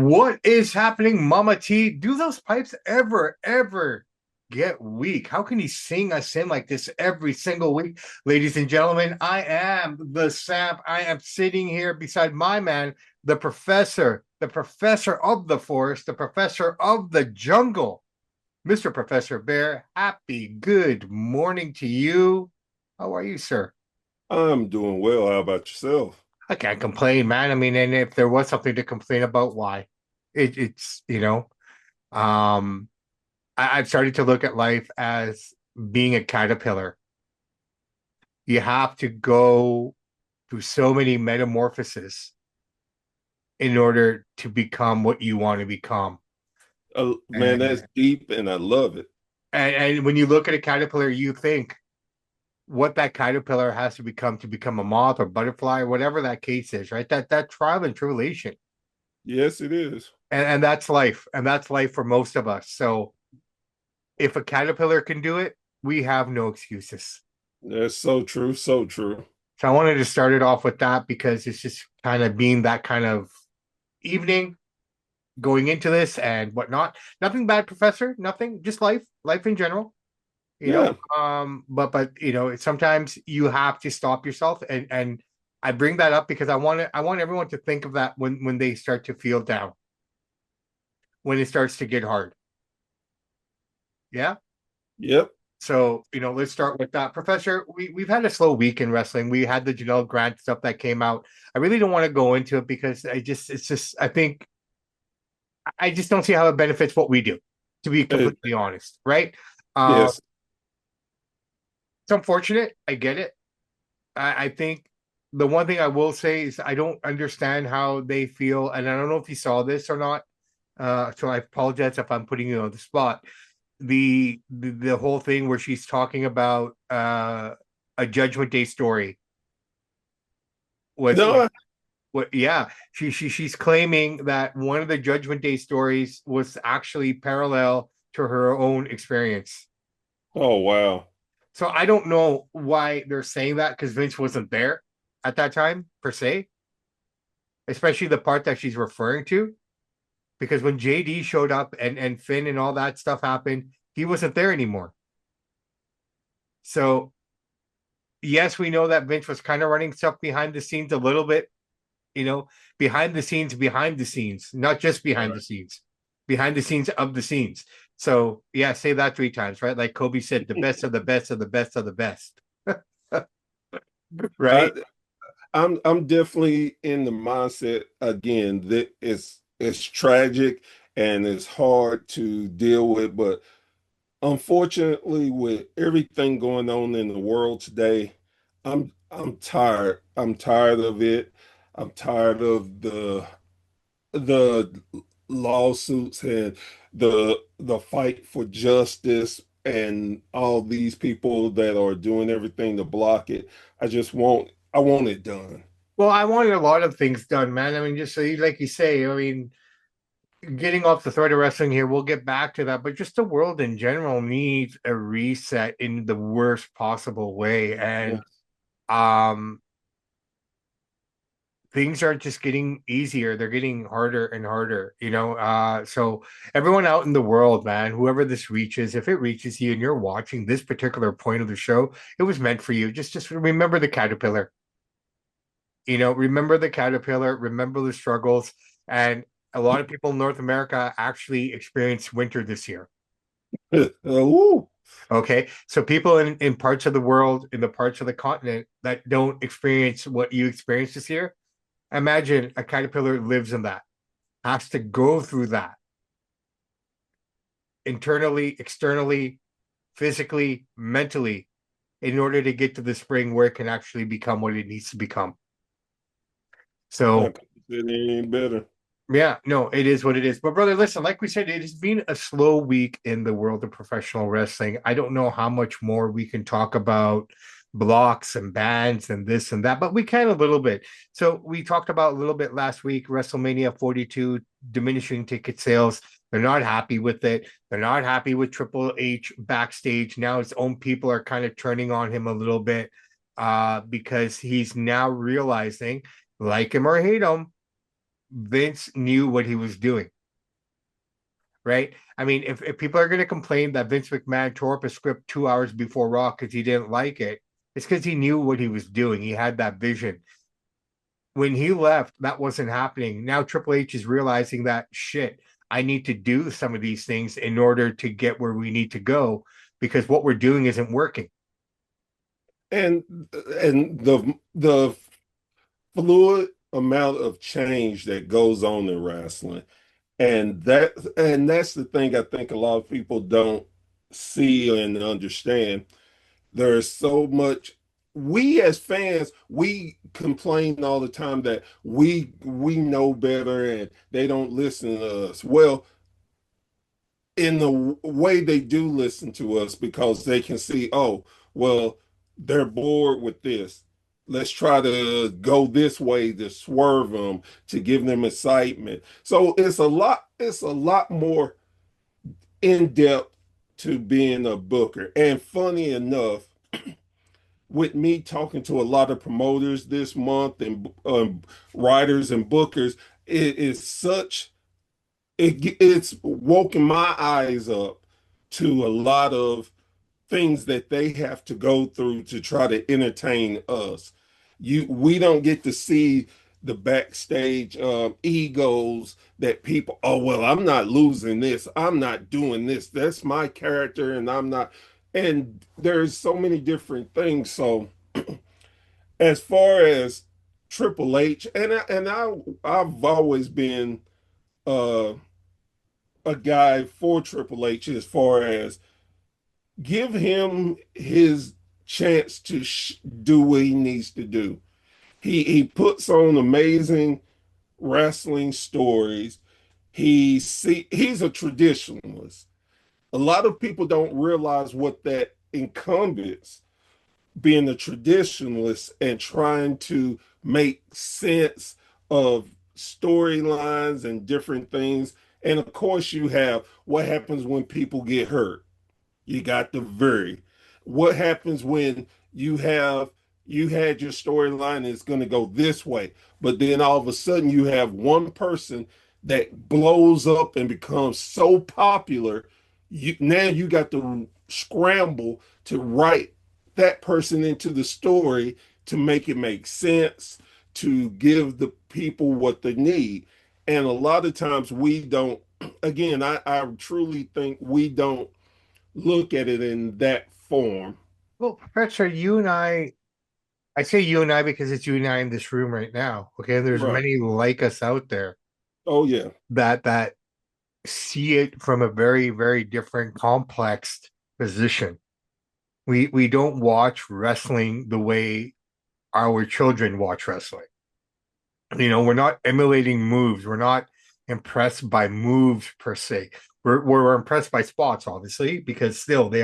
What is happening, Mama T? Do those pipes ever get weak? How can he sing us in like this every single week? Ladies and gentlemen, I am the Samp. I am sitting here beside my man, the professor of the forest, the professor of the jungle, Mr. Professor Bear. Happy good morning to you. How are you, sir? I'm doing well. How about yourself? I can't complain, man. I mean, and if there was something to complain about, why? It's um, I've started to look at life as being a caterpillar. You have to go through so many metamorphoses in order to become what you want to become. Man, that's And, deep and I love it. and when you look at a caterpillar, you think what that caterpillar has to become a moth or butterfly, or whatever that case is, right? That trial and tribulation. Yes, it is. And that's life. And that's life for most of us. So if a caterpillar can do it, we have no excuses. That's so true. So true. So I wanted to start it off with that because it's just kind of being that kind of evening going into this and whatnot. Nothing bad, Professor. Nothing, just life in general. Yeah. But sometimes you have to stop yourself, and I bring that up because I want everyone to think of that when they start to feel down, when it starts to get hard. Yeah. Yep. So, let's start with that. Professor, we've had a slow week in wrestling. We had the Janelle Grant stuff that came out. I really don't want to go into it because I think I just don't see how it benefits what we do, to be Uh, completely honest, right? Uh, yes. it's unfortunate. I get it. I think the one thing I will say is I don't understand how they feel, and I don't know if you saw this or not. So I apologize if I'm putting you on the spot. The whole thing where she's talking about a Judgment Day story with No. what yeah she's claiming that one of the Judgment Day stories was actually parallel to her own experience. Oh, wow. So I don't know why they're saying that because Vince wasn't there at that time per se, especially the part that she's referring to. Because when JD showed up and Finn and all that stuff happened, he wasn't there anymore. So yes, we know that Vince was kind of running stuff behind the scenes a little bit, you know, behind the scenes, not just behind the scenes of the scenes. So yeah, say that three times, right? Like Kobe said, the best of the best of the best of the best, I right? I'm definitely in the mindset again that it's tragic and it's hard to deal with, but unfortunately, with everything going on in the world today, I'm tired. I'm tired of it. I'm tired of the lawsuits and the fight for justice and all these people that are doing everything to block it. I want it done. Well, I wanted a lot of things done, man. I mean, just so you, like you say, I mean, getting off the thread of wrestling here, we'll get back to that, but just the world in general needs a reset in the worst possible way. Yeah. And things aren't just getting easier, they're getting harder and harder, so everyone out in the world, man, whoever this reaches, if it reaches you and you're watching this particular point of the show, it was meant for you. Just remember the caterpillar, remember the caterpillar, remember the struggles. And a lot of people in North America actually experienced winter this year. Ooh. Okay. So people in parts of the world, in the parts of the continent that don't experience what you experienced this year, imagine a caterpillar lives in that, has to go through that internally, externally, physically, mentally, in order to get to the spring where it can actually become what it needs to become. I So could say it ain't better. yeah, no, it is what it is. But brother, listen, like we said, it has been a slow week in the world of professional wrestling. I don't know how much more we can talk about blocks and bans and this and that, but we can a little bit. So we talked about a little bit last week, WrestleMania 42 diminishing ticket sales. They're not happy with it. They're not happy with Triple H backstage. Now his own people are kind of turning on him a little bit because he's now realizing, like him or hate him, Vince knew what he was doing, right? I mean, if people are going to complain that Vince McMahon tore up a script 2 hours before Raw because he didn't like it, it's because he knew what he was doing. He had that vision. When he left, that wasn't happening. Now Triple H is realizing that shit, I need to do some of these things in order to get where we need to go because what we're doing isn't working. And the fluid amount of change that goes on in wrestling. And that's the thing I think a lot of people don't see and understand. There's so much we as fans, we complain all the time that we know better and they don't listen to us. Well, in the way they do listen to us because they can see, oh, well, they're bored with this. Let's try to go this way to swerve them to give them excitement. So it's a lot more in depth to being a booker. And funny enough, with me talking to a lot of promoters this month and writers and bookers, it is such it's woken my eyes up to a lot of things that they have to go through to try to entertain us. We don't get to see the backstage egos that people, oh well, I'm not losing this, I'm not doing this, that's my character, and I'm not. And there's so many different things. So as far as Triple H, I've always been uh a guy for Triple H as far as give him his chance to do what he needs to do. He puts on amazing wrestling stories. He's a traditionalist. A lot of people don't realize what that encompasses, being a traditionalist and trying to make sense of storylines and different things. And of course, you have what happens when people get hurt. You got the very. What happens when you had your storyline is going to go this way, but then all of a sudden you have one person that blows up and becomes so popular, now you got to scramble to write that person into the story to make it make sense, to give the people what they need. And a lot of times we don't, again, I truly think we don't look at it in that form. Well, Professor, you and I say you and I because it's you and I in this room right now. Okay. There's Right. many like us out there Oh yeah. that see it from a very, very different complex position. We don't watch wrestling the way our children watch wrestling. We're not emulating moves. We're not impressed by moves per se. We're impressed by spots, obviously, because still they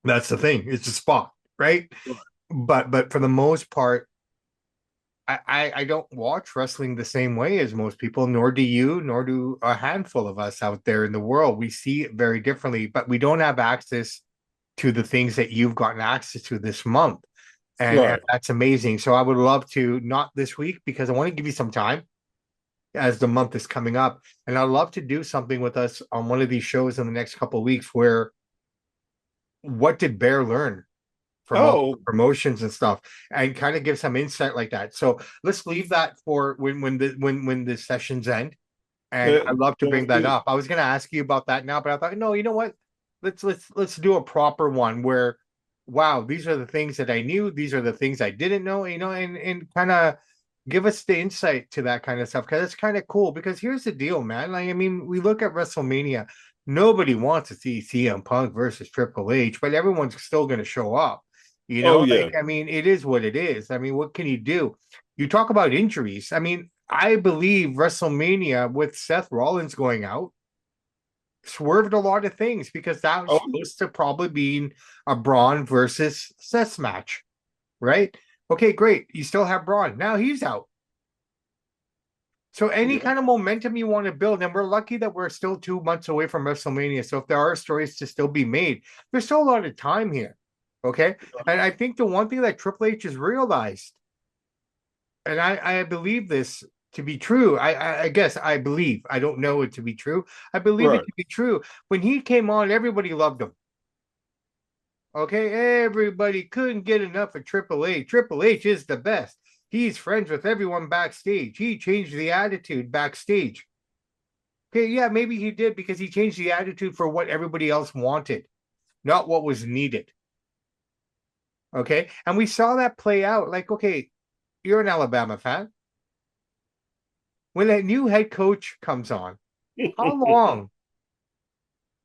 that's the thing. It's a spot, right? But for the most part, I don't watch wrestling the same way as most people, nor do you, nor do a handful of us out there in the world. We see it very differently, but we don't have access to the things that you've gotten access to this month. And Right. that's amazing. So I would love to, not this week, because I want to give you some time as the month is coming up. And I'd love to do something with us on one of these shows in the next couple of weeks where what did Bear learn from all Oh, the promotions and stuff and kind of give some insight like that. So let's leave that for when the sessions end. And that I'd love to that's bring that good. up. I was gonna ask you about that now, but I thought, no, you know what? Let's do a proper one where wow, these are the things that I knew, these are the things I didn't know, and kind of give us the insight to that kind of stuff because it's kind of cool. Because here's the deal, man. Like, I mean, we look at WrestleMania, nobody wants to see CM Punk versus Triple H, but everyone's still gonna show up. Oh Like yeah. I mean, it is what it is. I mean, what can you do? You talk about injuries. I mean, I believe WrestleMania with Seth Rollins going out swerved a lot of things because that was Oh supposed to probably be a Braun versus Seth match, right? Okay, great. You still have Braun. Now he's out. So any yeah. kind of momentum you want to build, and we're lucky that we're still 2 months away from WrestleMania. So if there are stories to still be made, there's still a lot of time here. Okay. And I think the one thing that Triple H has realized, and I believe this, to be true. I guess I believe. I don't know it to be true. I believe it Right. to be true. When he came on, everybody loved him. Okay, everybody couldn't get enough of Triple H. Triple H is the best. He's friends with everyone backstage. He changed the attitude backstage. Okay, yeah, maybe he did because he changed the attitude for what everybody else wanted, not what was needed. Okay, and we saw that play out. Like, okay, you're an Alabama fan. When a new head coach comes on, how long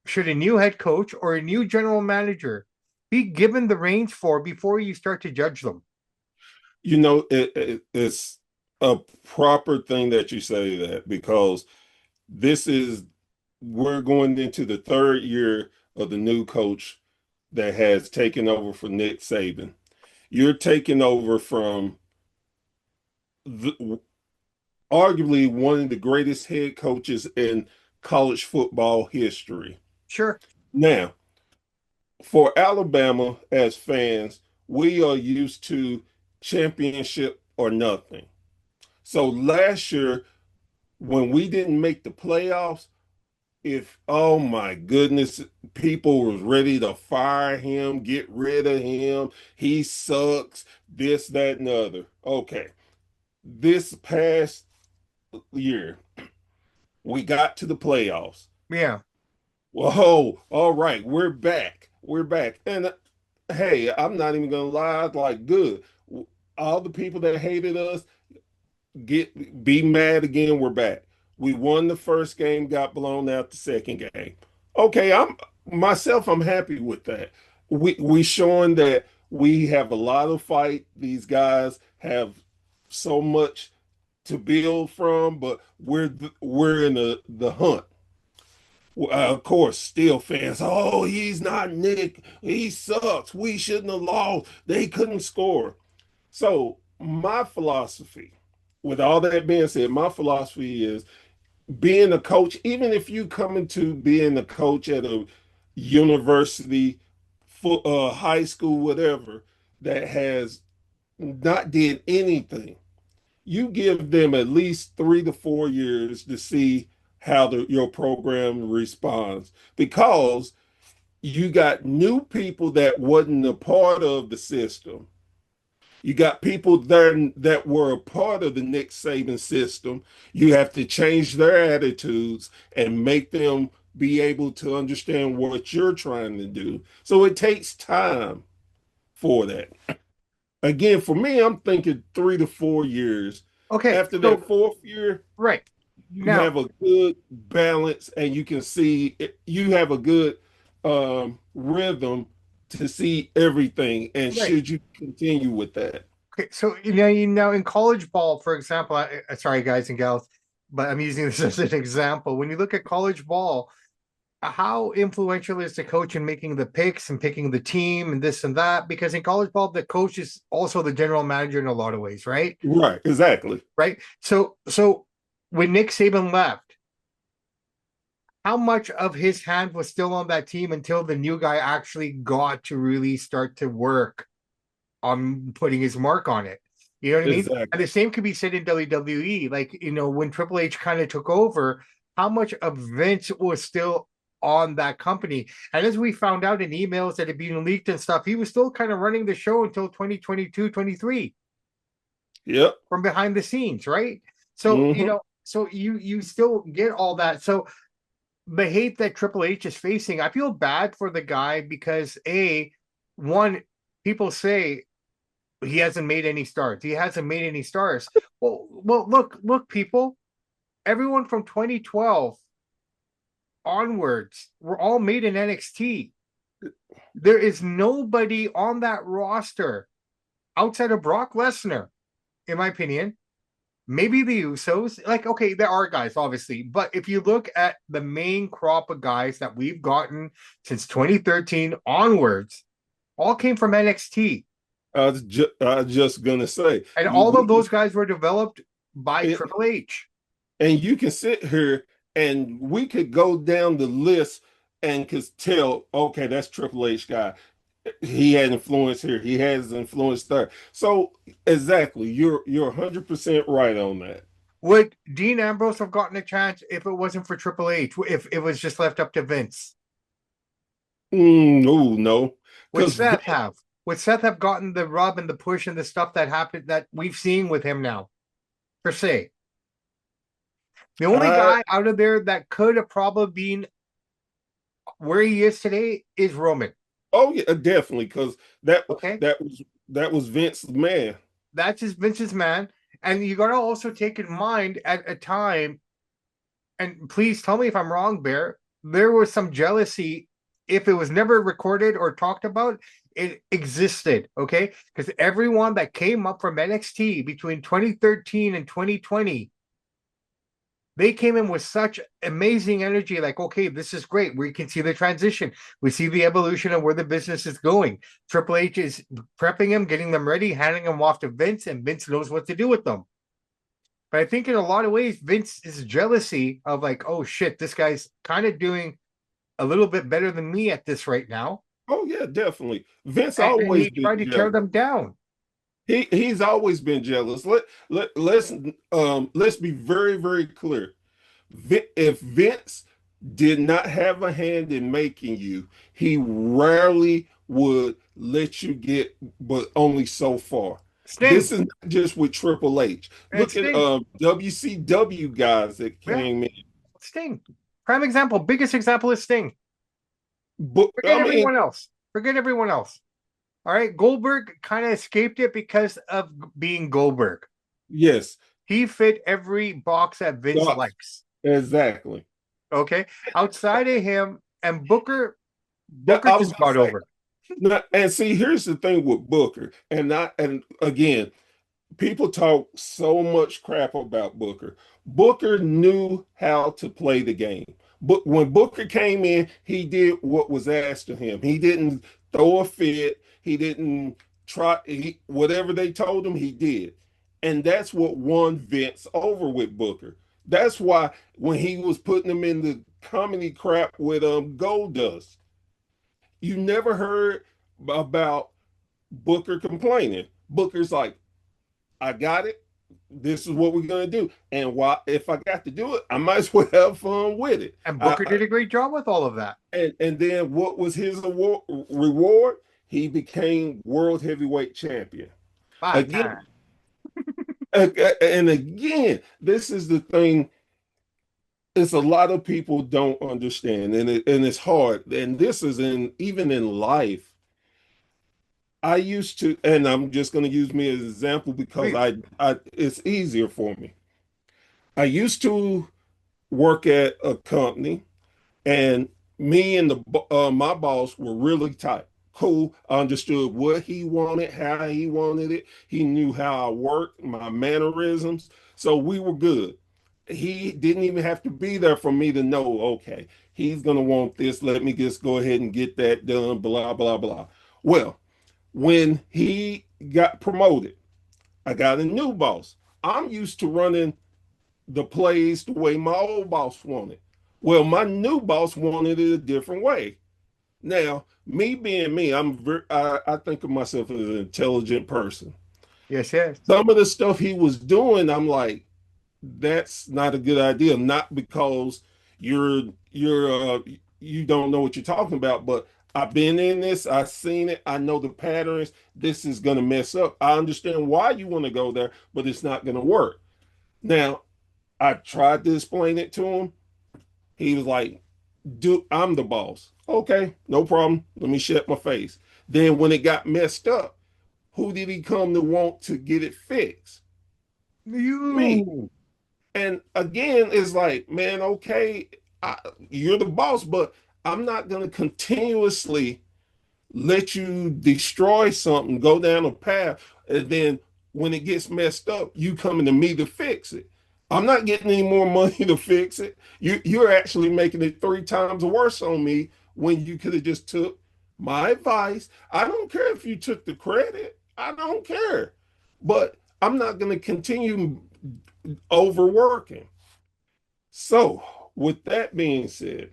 should a new head coach or a new general manager be given the reins for before you start to judge them? It's a proper thing that you say that because this is we're going into the third year of the new coach that has taken over for Nick Saban. You're taking over from the, arguably one of the greatest head coaches in college football history. Sure. Now, for Alabama as fans, we are used to championship or nothing. So last year, when we didn't make the playoffs, if oh my goodness, people was ready to fire him, get rid of him. He sucks, this, that, and the other. Okay. This past year, we got to the playoffs. Yeah. Whoa, all right, we're back. We're back. And hey, I'm not even gonna lie, like good. All the people that hated us get be mad again. We're back. We won the first game, got blown out the second game. Okay, I'm happy with that. We showing that we have a lot of fight. These guys have so much to build from, but we're in the hunt. Of course, still fans. Oh, he's not Nick. He sucks. We shouldn't have lost. They couldn't score. So my philosophy, with all that being said, my philosophy is being a coach, even if you come into being a coach at a university, high school, whatever, that has not did anything, you give them at least 3 to 4 years to see how your program responds because you got new people that wasn't a part of the system. You got people there that were a part of the Nick Saban system. You have to change their attitudes and make them be able to understand what you're trying to do. So it takes time for that. Again, for me, I'm thinking 3 to 4 years. Okay. After that So, fourth year, right. you Now, have a good balance and you can see you have a good rhythm to see everything. And right. should you continue with that? Okay. So, in college ball, for example, sorry, guys and gals, but I'm using this as an example. When you look at college ball, how influential is the coach in making the picks and picking the team and this and that? Because in college ball, the coach is also the general manager in a lot of ways, right? Right, exactly. Right. So when Nick Saban left, how much of his hand was still on that team until the new guy actually got to really start to work on putting his mark on it? You know what I mean? And Exactly. the same could be said in WWE. Like, when Triple H kind of took over, how much of Vince was still on that company? And as we found out in emails that had been leaked and stuff, he was still kind of running the show until 2022, 23 Yep. from behind the scenes, right? So, Hmm. so you still get all that. So the hate that Triple H is facing, I feel bad for the guy because one, people say he hasn't made any stars. He hasn't made any stars. Well, look, people. Everyone from 2012 onwards were all made in NXT. There is nobody on that roster outside of Brock Lesnar, in my opinion. Maybe the Usos. Like, okay, there are guys, obviously, but if you look at the main crop of guys that we've gotten since 2013 onwards, all came from NXT. I was just gonna say And you all of we can those guys were developed by it, Triple H. and you can sit here and we could go down the list and could tell, okay, that's Triple H guy. He had influence here, he has influence there. So exactly, you're 100% right on that. Would Dean Ambrose have gotten a chance if it wasn't for Triple H? If it was just left up to Vince? No, no, Would because Seth have? Would Seth have gotten the rub and the push and the stuff that happened that we've seen with him now, per se? The only I guy out of there that could have probably been where he is today is Roman. oh yeah, definitely because that Okay. that was that was Vince's man. That's just Vince's man. And you got to also take in mind at a time, and please tell me if I'm wrong, Bear, there was some jealousy. If it was never recorded or talked about, it existed. Okay. Because everyone that came up from NXT between 2013 and 2020, they came in with such amazing energy, like, okay, this is great. We can see the transition. We see the evolution of where the business is going. Triple H is prepping them, getting them ready, handing them off to Vince, and Vince knows what to do with them. But I think in a lot of ways, Vince is jealousy of like, oh shit, this guy's kind of doing a little bit better than me at this right now. Oh yeah, definitely. Vince And always he been tried to tear jealous. them down. He's always been jealous. Let's be very very clear. If Vince did not have a hand in making you, he rarely would let you get, but only so far. This Sting. is not just with Triple H. It's Look at Sting. WCW guys that Yeah, came in. Sting. Prime example, biggest example is Sting. But Forget I mean, everyone else. Forget everyone else. All right. Goldberg kind of escaped it because of being Goldberg. yes, He fit every box that Vince yes, likes. exactly. Okay. Outside of him and Booker, Yeah, Booker I was just gonna got say. over. Now, and see, here's the thing with Booker, and again, people talk so much crap about Booker. Booker knew how to play the game. But when Booker came in, he did what was asked of him. He didn't throw a fit. He didn't whatever they told him, he did. And that's what won Vince over with Booker. That's why when he was putting him in the comedy crap with Goldust, you never heard about Booker complaining. Booker's like, I got it. This is what we're gonna do. And why if I got to do it, I might as well have fun with it. And Booker did a great job with all of that. And then what was his reward? He became world heavyweight champion. Five Again, times. and again, this is the thing. It's a lot of people don't understand, and it's hard. And this is in even in life. I used to, and I'm just going to use me as an example because Please. I it's easier for me. I used to work at a company, and me and the my boss were really tight. Cool. I understood what he wanted, how he wanted it. He knew how I worked, my mannerisms. So we were good. He didn't even have to be there for me to know, okay, he's going to want this. Let me just go ahead and get that done, blah, blah, blah. Well, when he got promoted, I got a new boss. I'm used to running the plays the way my old boss wanted. Well, my new boss wanted it a different way. Now, me being me, I think of myself as an intelligent person. Yes, yes. Some of the stuff he was doing, I'm like, that's not a good idea. Not because you're you don't know what you're talking about, but I've been in this, I've seen it, I know the patterns. This is gonna mess up. I understand why you want to go there, but it's not gonna work. Now, I tried to explain it to him. He was like, "Dude, I'm the boss." Okay, no problem. Let me shut my face. Then when it got messed up, who did he come to want to get it fixed? Me. You. And again, it's like, man, okay, you're the boss, but I'm not going to continuously let you destroy something, go down a path, and then when it gets messed up, you coming to me to fix it. I'm not getting any more money to fix it. You're actually making it three times worse on me when you could have just took my advice. I don't care if you took the credit. I don't care. But I'm not going to continue overworking. So, with that being said,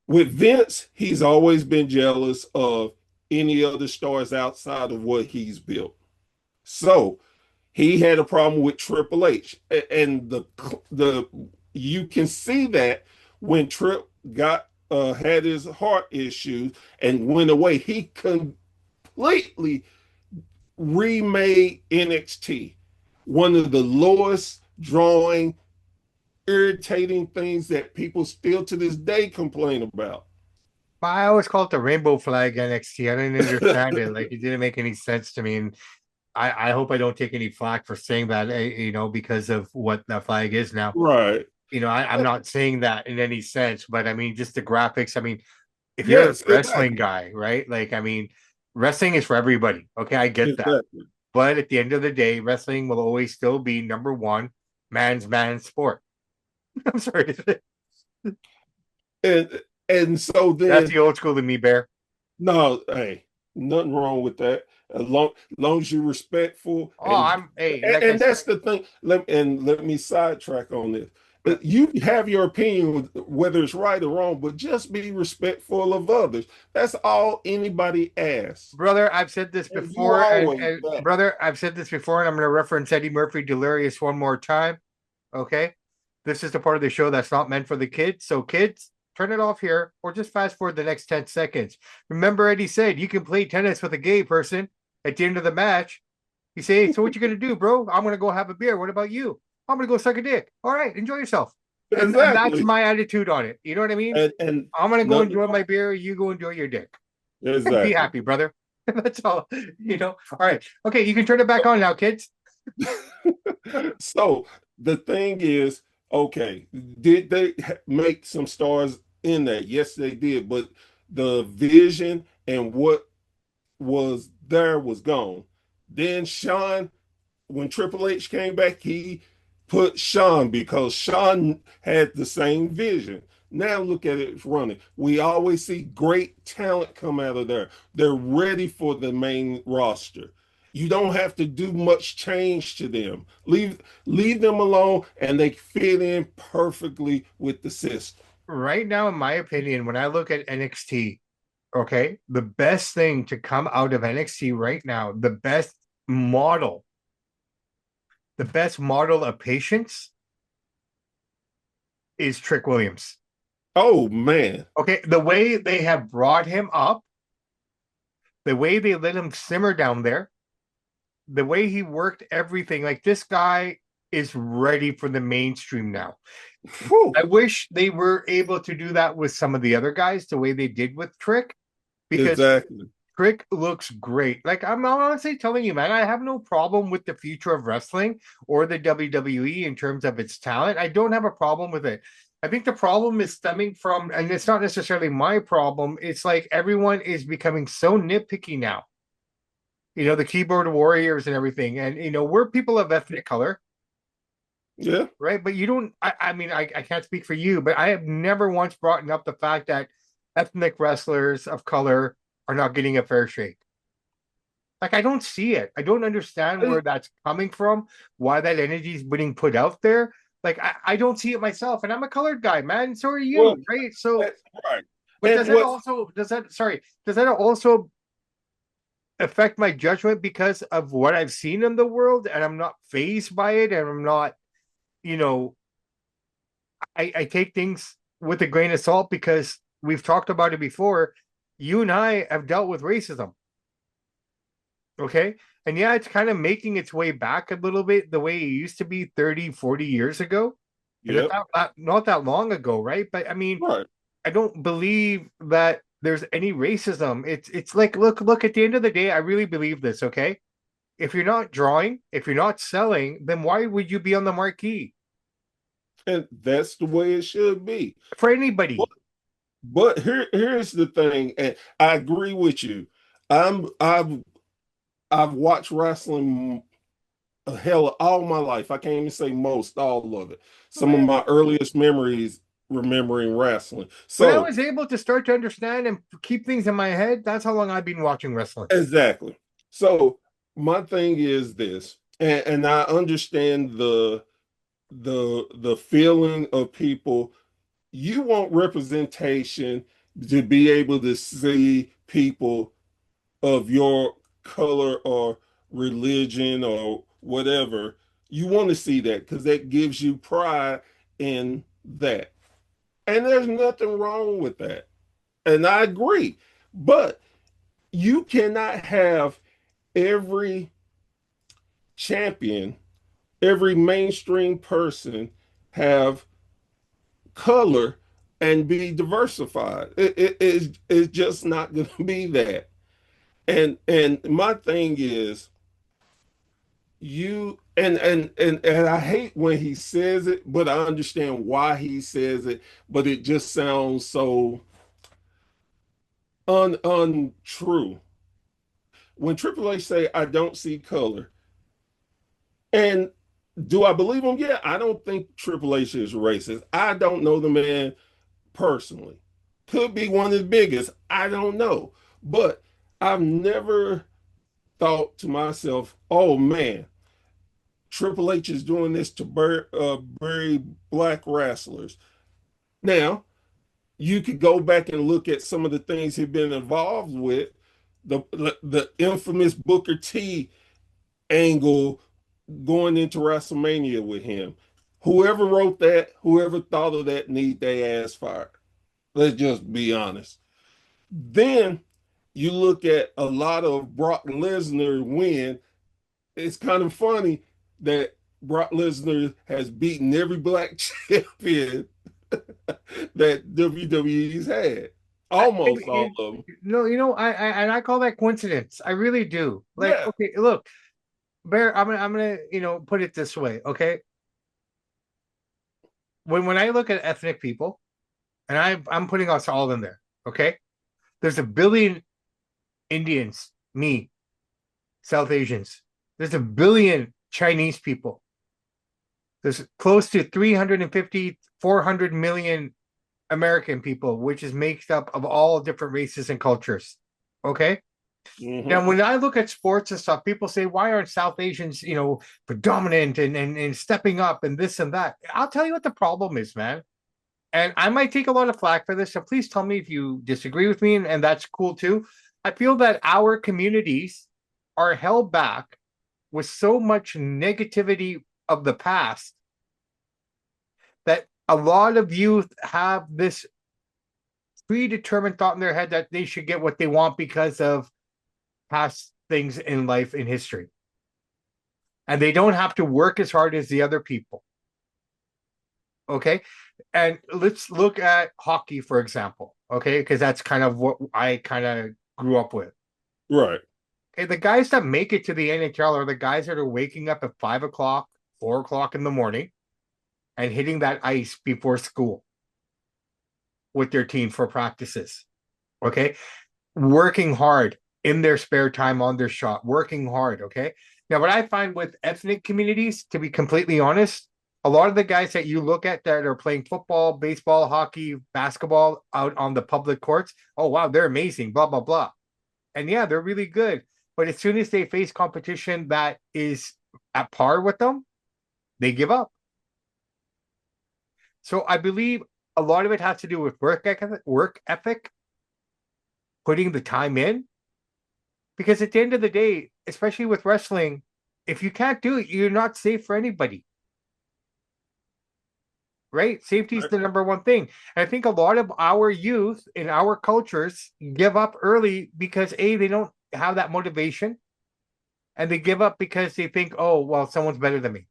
with Vince, he's always been jealous of any other stars outside of what he's built. So He had a problem with Triple H, and the you can see that when Trip got had his heart issues and went away, he completely remade NXT, one of the lowest drawing, irritating things that people still to this day complain about. I always call it the rainbow flag NXT. I didn't understand it. Like it didn't make any sense to me. And I hope I don't take any flack for saying that, because of what that flag is now. Right. I'm not saying that in any sense, but I mean, just the graphics. I mean, if you're a Yes, wrestling exactly. guy, right? Like, I mean, wrestling is for everybody. Okay, I get that. Exactly. But at the end of the day, wrestling will always still be number one, man's sport. I'm sorry. And so That's then the old school to me, Bear. no, hey, nothing wrong with that. As long as you're respectful, Oh, hey, like I and said, that's the thing. Let me sidetrack on this. You have your opinion, whether it's right or wrong, but just be respectful of others. That's all anybody asks. brother, I've said this And you before, always and that. brother, I've said this before, and I'm going to reference Eddie Murphy Delirious one more time. Okay. This is the part of the show that's not meant for the kids. So, kids, turn it off here or just fast forward the next 10 seconds. Remember, Eddie said you can play tennis with a gay person at the end of the match. You say, hey, so what you going to do, bro? I'm going to go have a beer. What about you? I'm going to go suck a dick. All right. Enjoy yourself. And that's Exactly. my attitude on it. You know what I mean? And I'm going to go nothing enjoy my wrong. beer. You go enjoy your dick. Be Exactly. happy, brother. That's all. All right. Okay. You can turn it back on now, kids. So the thing is, okay, did they make some stars in that? Yes, they did, but the vision and what was there was gone. Then Sean, when Triple H came back, he put Sean because Sean had the same vision. Now look at it running. We always see great talent come out of there. They're ready for the main roster. You don't have to do much change to them. Leave them alone and they fit in perfectly with the system. Right now, in my opinion, when I look at NXT, okay, the best thing to come out of NXT right now, model, the best model of patience is Trick Williams. Oh man. Okay, the way they have brought him up, the way they let him simmer down there, the way he worked everything, like this guy is ready for the mainstream now. Whew. I wish they were able to do that with some of the other guys the way they did with Trick, because Exactly. Trick looks great. Like I'm honestly telling you, man, I have no problem with the future of wrestling or the WWE in terms of its talent. I don't have a problem with it. I think the problem is stemming from, and it's not necessarily my problem. It's like everyone is becoming so nitpicky now. The keyboard warriors and everything, and we're people of ethnic color, Yeah. right? But you don't. I mean, I can't speak for you, but I have never once brought up the fact that ethnic wrestlers of color are not getting a fair shake. Like I don't see it. I don't understand where that's coming from, why that energy is being put out there. Like I don't see it myself. And I'm a colored guy, man. So are Well, you, right? So that's right. but And what does that also affect my judgment because of what I've seen in the world and I'm not phased by it and I'm not, you know, I take things with a grain of salt because we've talked about it before. You and I have dealt with racism. Okay. And yeah, it's kind of making its way back a little bit the way it used to be 30, 40 years ago. And it's yep, not that long ago, right? But I mean, right. I don't believe that there's any racism. It's like look at the end of the day, I really believe this, okay? If you're not drawing, if you're not selling, then why would you be on the marquee And that's the way it should be. for But, anybody? but here's the thing, and I agree with you. I've watched wrestling a hell of all my life. I can't even say most, all of it. Some of my earliest memories remembering wrestling. When I So was able to start to understand and keep things in my head, that's how long I've been watching wrestling. exactly. So my thing is this, and I understand the feeling of people. You want representation to be able to see people of your color or religion or whatever. You want to see that because that gives you pride in that. And there's nothing wrong with that. And I agree. But you cannot have every champion, every mainstream person have color and be diversified. It's just not going to be that. And my thing is you and I hate when he says it, but I understand why he says it, but it just sounds so untrue. When Triple H say I don't see color, and do I believe him? Yeah, I don't think Triple H is racist. I don't know the man personally. Could be one of the biggest. I don't know. But I've never thought to myself, oh man, Triple H is doing this to bury black wrestlers. Now, you could go back and look at some of the things he's been involved with. The infamous Booker T angle going into WrestleMania with him. Whoever wrote that, whoever thought of that, need their ass fired. Let's just be honest. Then you look at a lot of Brock Lesnar win. It's kind of funny that Brock Lesnar has beaten every black champion that WWE's had. Almost all of them. No, and I call that coincidence. I really do. Like, Yeah. okay, look, Bear, I'm gonna, put it this way, okay? When I look at ethnic people, and I'm putting us all in there, okay? There's a billion Indians, me, South Asians. There's a billion Chinese people. There's close to 350, 400 million American people, which is made up of all different races and cultures. Okay. Hmm. Now, when I look at sports and stuff, people say, why aren't South Asians, predominant and stepping up and this and that? I'll tell you what the problem is, man. And I might take a lot of flack for this. So please tell me if you disagree with me, and that's cool too. I feel that our communities are held back with so much negativity of the past that a lot of youth have this predetermined thought in their head that they should get what they want because of past things in life in history. And they don't have to work as hard as the other people. Okay. And let's look at hockey, for example. Okay. Because that's kind of what I kind of grew up with. Right. Okay. The guys that make it to the NHL are the guys that are waking up at 5 o'clock, 4 o'clock in the morning and hitting that ice before school with their team for practices. Okay. Working hard in their spare time on their shot, working hard. Okay. Now, what I find with ethnic communities, to be completely honest, a lot of the guys that you look at that are playing football, baseball, hockey, basketball out on the public courts, oh, wow, they're amazing, blah, blah, blah. And yeah, they're really good. But as soon as they face competition that is at par with them, they give up. So I believe a lot of it has to do with work ethic, putting the time in. Because at the end of the day, especially with wrestling, if you can't do it, you're not safe for anybody, right? Safety is Right. the number one thing. And I think a lot of our youth in our cultures give up early because A, they don't have that motivation, and they give up because they think, oh, well, someone's better than me.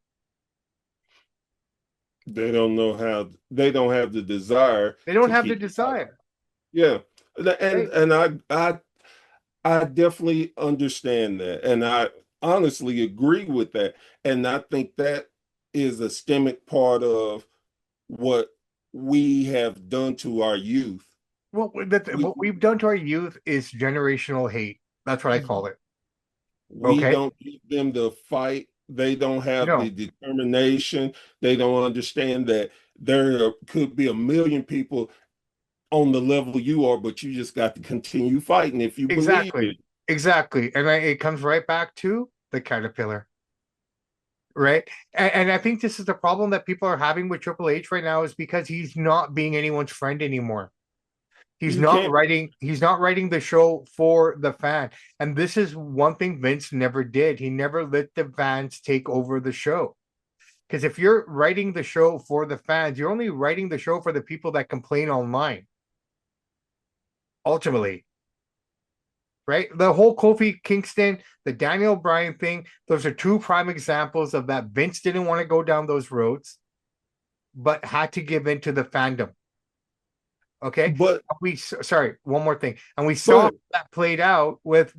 They don't know how, they don't have the desire They don't to have the keep fighting. desire, Yeah. And right? and I definitely understand that. And I honestly agree with that. And I think that is a stemming part of what we have done to our youth. What We we've done to our youth is generational hate. That's what I call it. we Okay. don't give them the fight. They don't have the No, determination. They don't understand that could be a million people on the level you are, but you just got to continue fighting if you believe exactly. it. Exactly. And it comes right back to the caterpillar, right? And I think this is the problem that people are having with Triple H right now is because he's not being anyone's friend anymore. You can't. He's not writing the show for the fan. And this is one thing Vince never did. He never let the fans take over the show. Because if you're writing the show for the fans, you're only writing the show for the people that complain online, ultimately. Right? The whole Kofi Kingston, the Daniel Bryan thing, those are two prime examples of that. Vince didn't want to go down those roads, but had to give in to the fandom. Okay. But We sorry, one more thing. And we go saw ahead, that played out with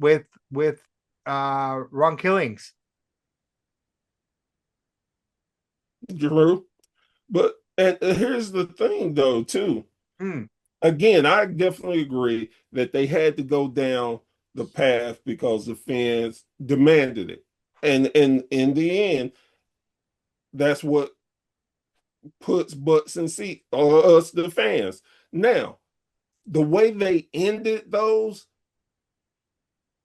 Ron Killings. Drew. But and here's the thing, though, too. Mm, Again, I definitely agree that they had to go down the path because the fans demanded it. And in the end, that's what puts butts in seat on us, the fans. Now, the way they ended those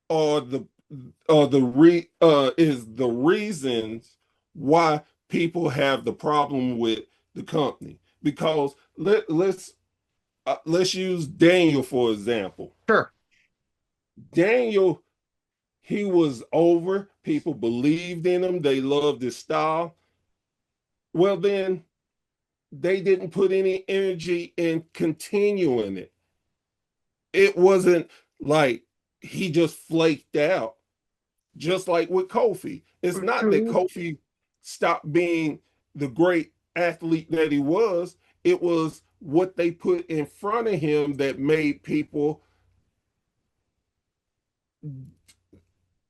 are is the reasons why people have the problem with the company. Because let's use Daniel for example. sure. Daniel, he was over. People believed in him. They loved his style. Well, then they didn't put any energy in continuing it. It wasn't like he just flaked out, just like with Kofi. It's not that True. Kofi stopped being the great athlete that he was. It was what they put in front of him that made people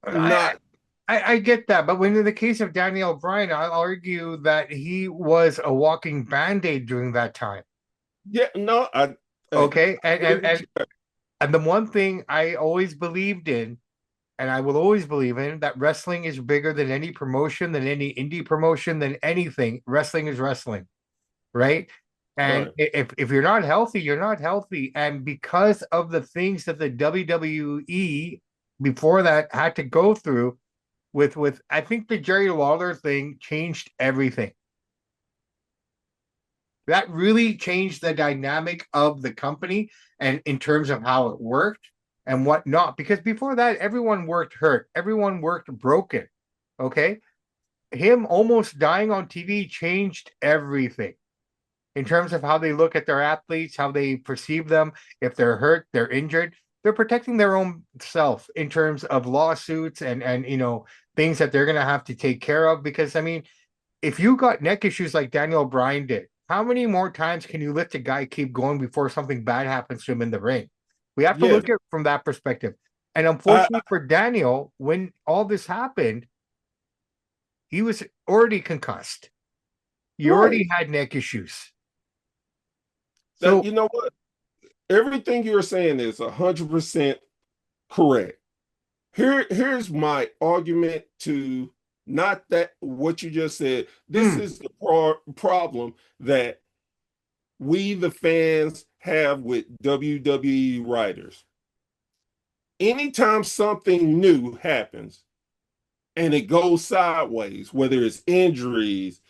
I, not. I get that, but when in the case of Daniel Bryan, I'll argue that he was a walking band-aid during that time. Yeah, no, I Okay. agree with you. And the one thing I always believed in, and I will always believe in, that wrestling is bigger than any promotion, than any indie promotion, than anything. Wrestling is wrestling, right? And Right. if you're not healthy, you're not healthy. And because of the things that the WWE before that had to go through with I think the Jerry Lawler thing changed everything. That really changed the dynamic of the company and in terms of how it worked and whatnot. Because before that, everyone worked hurt, everyone worked broken. Okay. Him almost dying on TV changed everything in terms of how they look at their athletes, how they perceive them. If they're hurt, they're injured, they're protecting their own self in terms of lawsuits and things that they're gonna have to take care of. Because I mean, if you got neck issues like Daniel Bryan did, how many more times can you let a guy keep going before something bad happens to him in the ring? We have to Yes. look at it from that perspective. And I unfortunately for Daniel, when all this happened, he was already concussed. He right. already had neck issues. That So you know what? Everything you're saying is 100% correct. Here's my argument to not that what you just said. This mm, is the problem that we, the fans, have with WWE writers. Anytime something new happens and it goes sideways, whether it's injuries,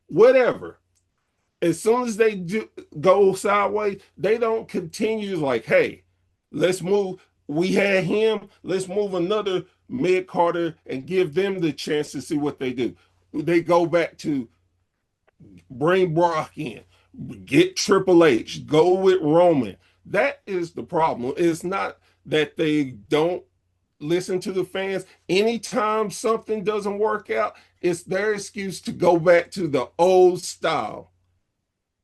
whatever, as soon as they do go sideways, they don't continue like, hey, let's move. We had him. Let's move another mid Carter and give them the chance to see what they do. They go back to bring Brock in, get Triple H, go with Roman. That is the problem. It's not that they don't listen to the fans. Anytime something doesn't work out, it's their excuse to go back to the old style.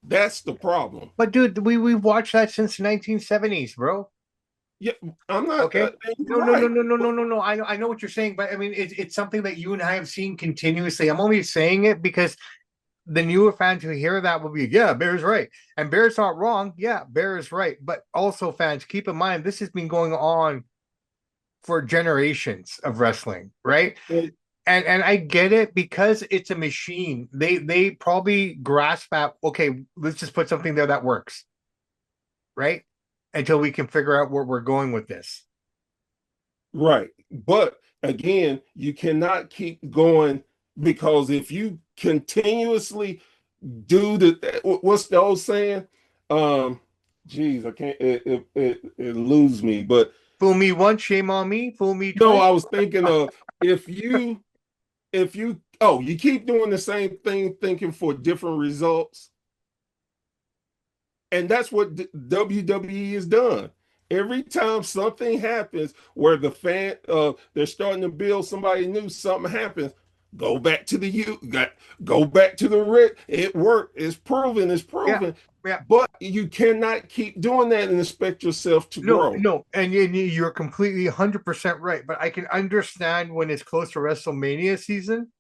That's the problem. but dude, we've watched that since the 1970s, bro. Yeah, I'm not. Okay. You're No, no, no, right. no, no, no, no, no. I know what you're saying, but I mean, it's something that you and I have seen continuously. I'm only saying it because the newer fans who hear that will be, yeah, Bear's right. And Bear's not wrong. Yeah, Bear is right. But also, fans, keep in mind, this has been going on for generations of wrestling, right? And And I get it because it's a machine. They probably grasp at, okay, let's just put something there that works, right? Until we can figure out where we're going with this. right, but again, you cannot keep going because if you continuously do what's the old saying? Um, Geez, I can't. It lose me. But Fool me once, shame on me. Fool me no, twice. I was thinking of if you oh, you keep doing the same thing, thinking for different results. And that's what WWE has done. Every time something happens where they're starting to build somebody new, something happens, go back to the you got go back to the red. It worked. It's proven. It's Yeah, proven. yeah. But you cannot keep doing that and expect yourself to No, grow. no, and you're completely 100% right. But I can understand when it's close to WrestleMania season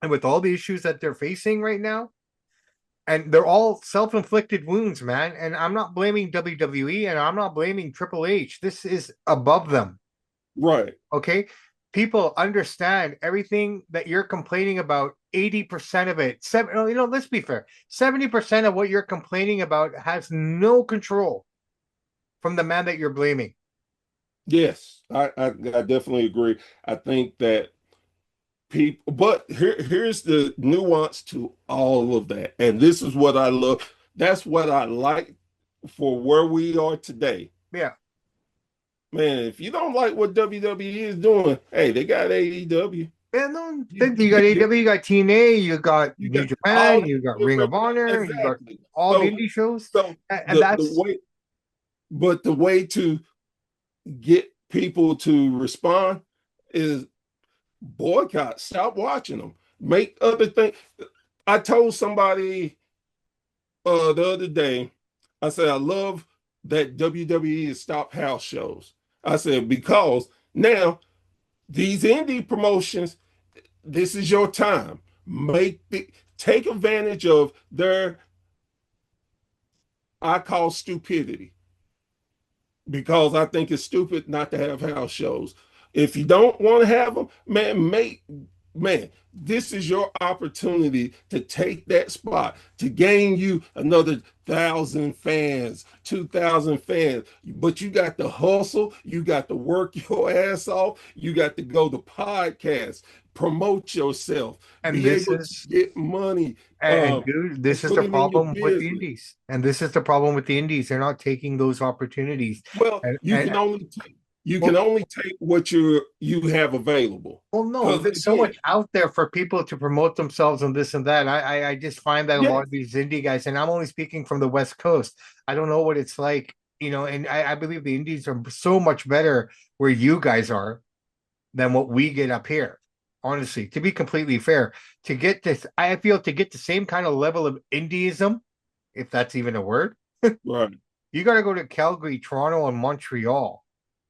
and with all the issues that they're facing right now, and they're all self-inflicted wounds, man. And I'm not blaming WWE and I'm not blaming Triple H. This is above them. Right. Okay. People understand everything that you're complaining about, 80% of it. Let's be fair. 70% of what you're complaining about has no control from the man that you're blaming. Yes, I definitely agree. I think that people, but here's the nuance to all of that. And this is what I love. That's what I like for where we are today. Yeah. Man, if you don't like what WWE is doing, hey, they got AEW. And then You, you got you, AW, you got TNA, you got you New got Japan, all the you got Ring of different Honor, you got exactly. all the indie shows. So And the that's way, but the way to get people to respond is boycott. Stop watching them. Make other things. I told somebody the other day, I said I love that WWE has stopped house shows. I said because now these indie promotions, this is your time. Take advantage of their I call stupidity because I think it's stupid not to have house shows. If you don't want to have them, man, this is your opportunity to take that spot to gain you another 1,000 fans, 2,000 fans. But you got to hustle, you got to work your ass off, you got to go to podcasts, promote yourself, and be this able to is get money, and dude, this and is put the it in your problem with the business. indies. And this is the problem with the indies. They're not taking those opportunities. Well, And you can well, only take what you have available. no, Because there's so again, much out there for people to promote themselves and this and that. I just find that a lot yes, of these indie guys, and I'm only speaking from the West Coast. I don't know what it's like, and I believe the indies are so much better where you guys are than what we get up here. Honestly, to be completely fair, to get this, I feel to get the same kind of level of indieism, if that's even a word, right. you got to go to Calgary, Toronto, and Montreal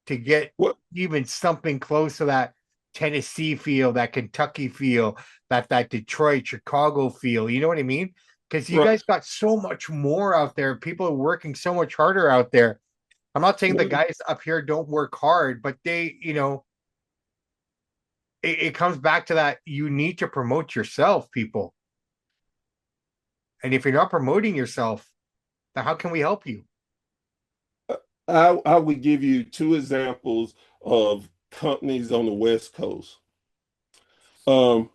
to get What even something close to that Tennessee feel, that Kentucky feel, that Detroit, Chicago feel. You know what I mean? Because you right. guys got so much more out there. People are working so much harder out there. I'm not saying the What guys up here don't work hard, but it comes back to that you need to promote yourself, people. And if you're not promoting yourself, then how can we help you? I would give you two examples of companies on the West Coast. Um,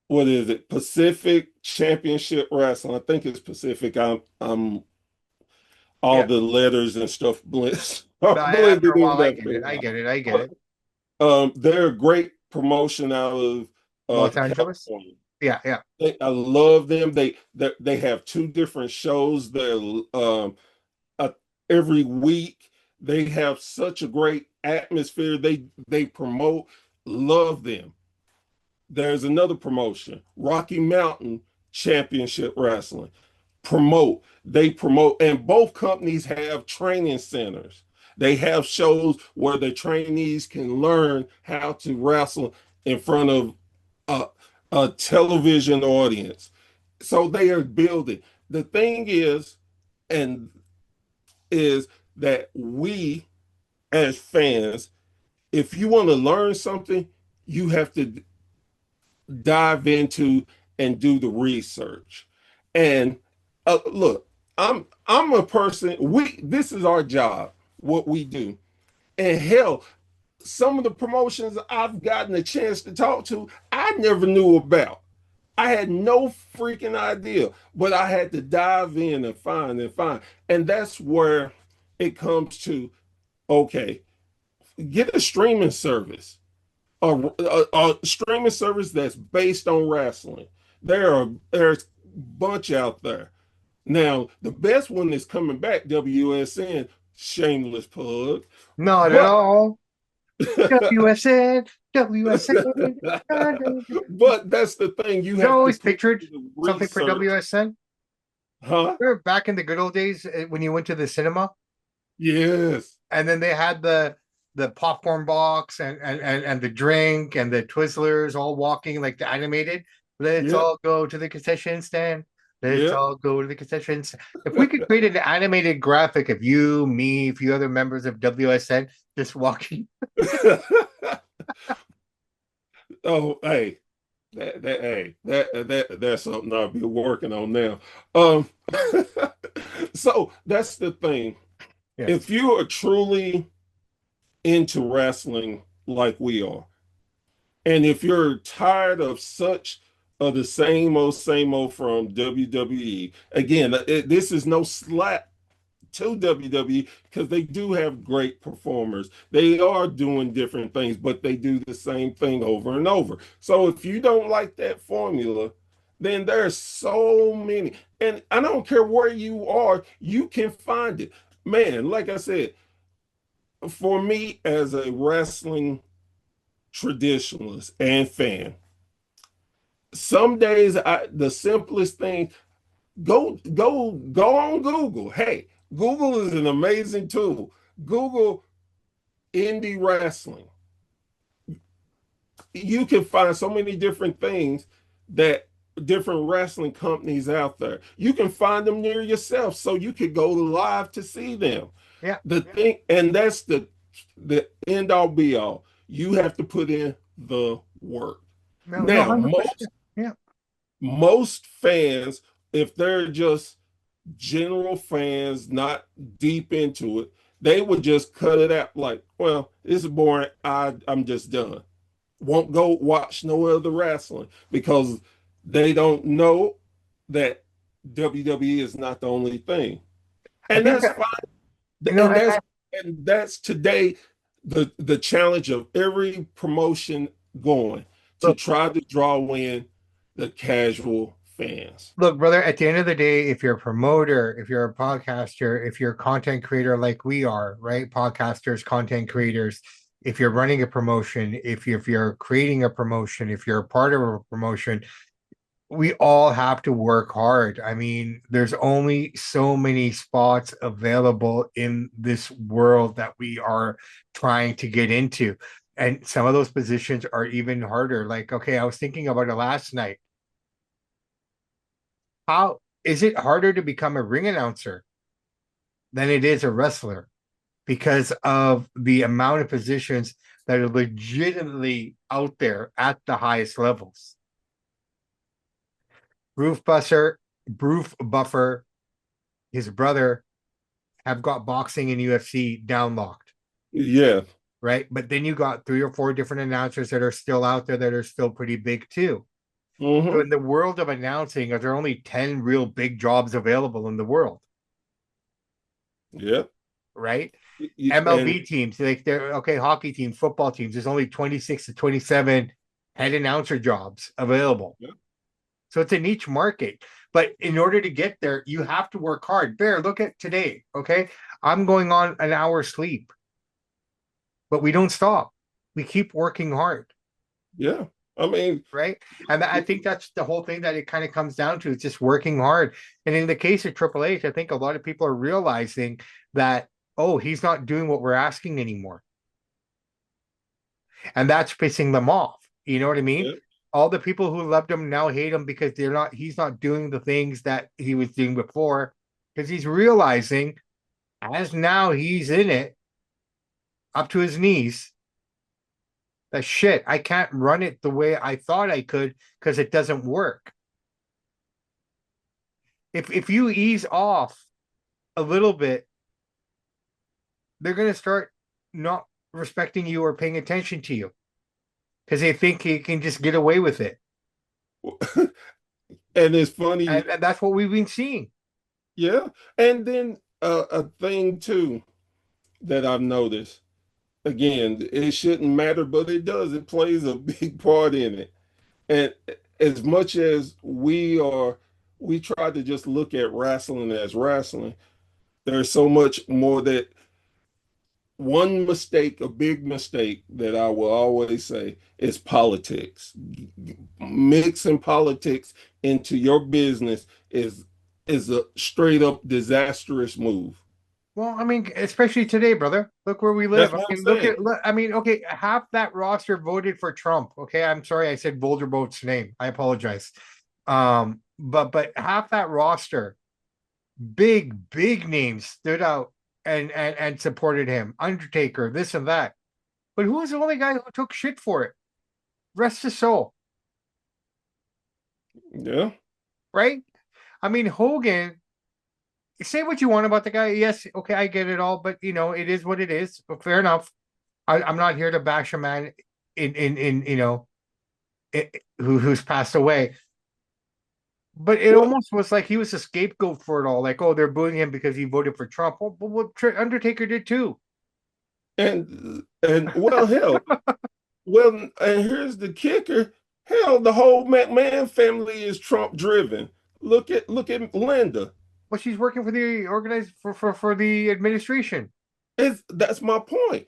what is it? Pacific Championship Wrestling. I think it's Pacific. I'm all Yeah. the letters and stuff blend No, after blended a in while, I that get it. thing. I get it. I get But it. they're a great promotion out of Los Angeles. California. Yeah, yeah, I love them. They have two different shows. Uh, every week. They have such a great atmosphere. They promote. Love them. There's another promotion, Rocky Mountain Championship Wrestling. They promote, and both companies have training centers. They have shows where the trainees can learn how to wrestle in front of a, a television audience. So they are building. The thing and is that we as fans, if you want to learn something, you have to dive into and do the research. And look, I'm a person. We this is our job, what we do. And hell, some of the promotions I've gotten a chance to talk to, I never knew about. I had no freaking idea, but I had to dive in and find and find. And that's where it comes to, okay, get a streaming service, a streaming service that's based on wrestling. There's a bunch out there. Now, the best one is coming back, WSN, shameless plug. Not at But all. WSN, WSN. but that's the thing. You You know, I have to always put pictured in the something for research. WSN. Huh? Remember back in the good old days when you went to the cinema Yes. and then they had the popcorn box and the drink and the Twizzlers all walking like the animated. Let's Yep. all go to the concession stand. Let's Yep. all go to the concession stand. If we could create an animated graphic of you, me, a few other members of WSN just walking. Oh, hey, that's something I'll be working on now. Um, so that's the thing. Yes. If you are truly into wrestling like we are, and if you're tired of such of the same old from WWE, again, this is no slap to WWE because they do have great performers. They are doing different things, but they do the same thing over and over. So if you don't like that formula, then there's so many. And I don't care where you are, you can find it. Man, like I said, for me as a wrestling traditionalist and fan, some days the simplest thing, go on Google. Hey, Google is an amazing tool. Google indie wrestling. You can find so many different things, that different wrestling companies out there. You can find them near yourself, so you could go live to see them. Yeah. The thing, and that's the end all be all. You have to put in the work. No, no, Now, 100%. Yeah. most fans, if they're just general fans, not deep into it, they would just cut it out like, well, it's boring. I'm just done. Won't go watch no other wrestling because they don't know that WWE is not the only thing. I And think that's that, fine. you know, And that's today the challenge of every promotion going to look, try to draw in the casual fans. look, brother, at the end of the day, if you're a promoter, if you're a podcaster, if you're a content creator like we are, right? Podcasters, content creators, if you're running a promotion, if you're creating a promotion, if you're a part of a promotion, we all have to work hard. I mean, there's only so many spots available in this world that we are trying to get into. And some of those positions are even harder. Like, okay, I was thinking about it last night. How is it harder to become a ring announcer than it is a wrestler because of the amount of positions that are legitimately out there at the highest levels? Roof Busser, Roof Buffer, his brother have got boxing and UFC downlocked, Yeah. right? But then you got three or four different announcers that are still out there that are still pretty big too. So Hmm. in the world of announcing, are there only 10 real big jobs available in the world, Yeah. right? And MLB teams, like they're okay, hockey teams, football teams, there's only 26 to 27 head announcer jobs available. yeah. So it's a niche market. But in order to get there, you have to work hard. Bear, look at today. Okay. I'm going on an hour sleep, but we don't stop. We keep working hard. Yeah. I mean, Right. And I think that's the whole thing that it kind of comes down to. It's just working hard. And in the case of Triple H, I think a lot of people are realizing that, oh, he's not doing what we're asking anymore. And that's pissing them off. You know what I mean? yeah. All the people who loved him now hate him because he's not doing the things that he was doing before because he's realizing as now he's in it up to his knees that shit, I can't run it the way I thought I could because it doesn't work. If you ease off a little bit, they're gonna start not respecting you or paying attention to you because they think he can just get away with it. And it's funny, And that's what we've been seeing. yeah. And then a thing too that I've noticed, again, it shouldn't matter, but it does. It plays a big part in it. And as much as we try to just look at wrestling as wrestling, there's so much more that one mistake, a big mistake that I will always say is politics. Mixing politics into your business is a straight up disastrous move. Well, I mean, especially today, brother. Look where we live. That's I what I'm mean, look saying. at. Look, I mean, okay, half that roster voted for Trump. Okay, I'm sorry, I said Boulderboat's name. I apologize. But half that roster, big names, stood out and supported him. Undertaker, this and that. But who was the only guy who took shit for it? Rest his soul, Yeah, right? I mean, Hogan. Say what you want about the guy. Yes, okay, I get it all, but it is what it is. But fair enough. I'm not here to bash a man in who's passed away. But it well, almost was like he was a scapegoat for it all. Like, oh, they're booing him because he voted for Trump. Well, but what Undertaker did too. and well, hell, well, and here's the kicker. Hell, the whole McMahon family is Trump driven. Look at Linda. Well, she's working for the organized for the administration. That's my point.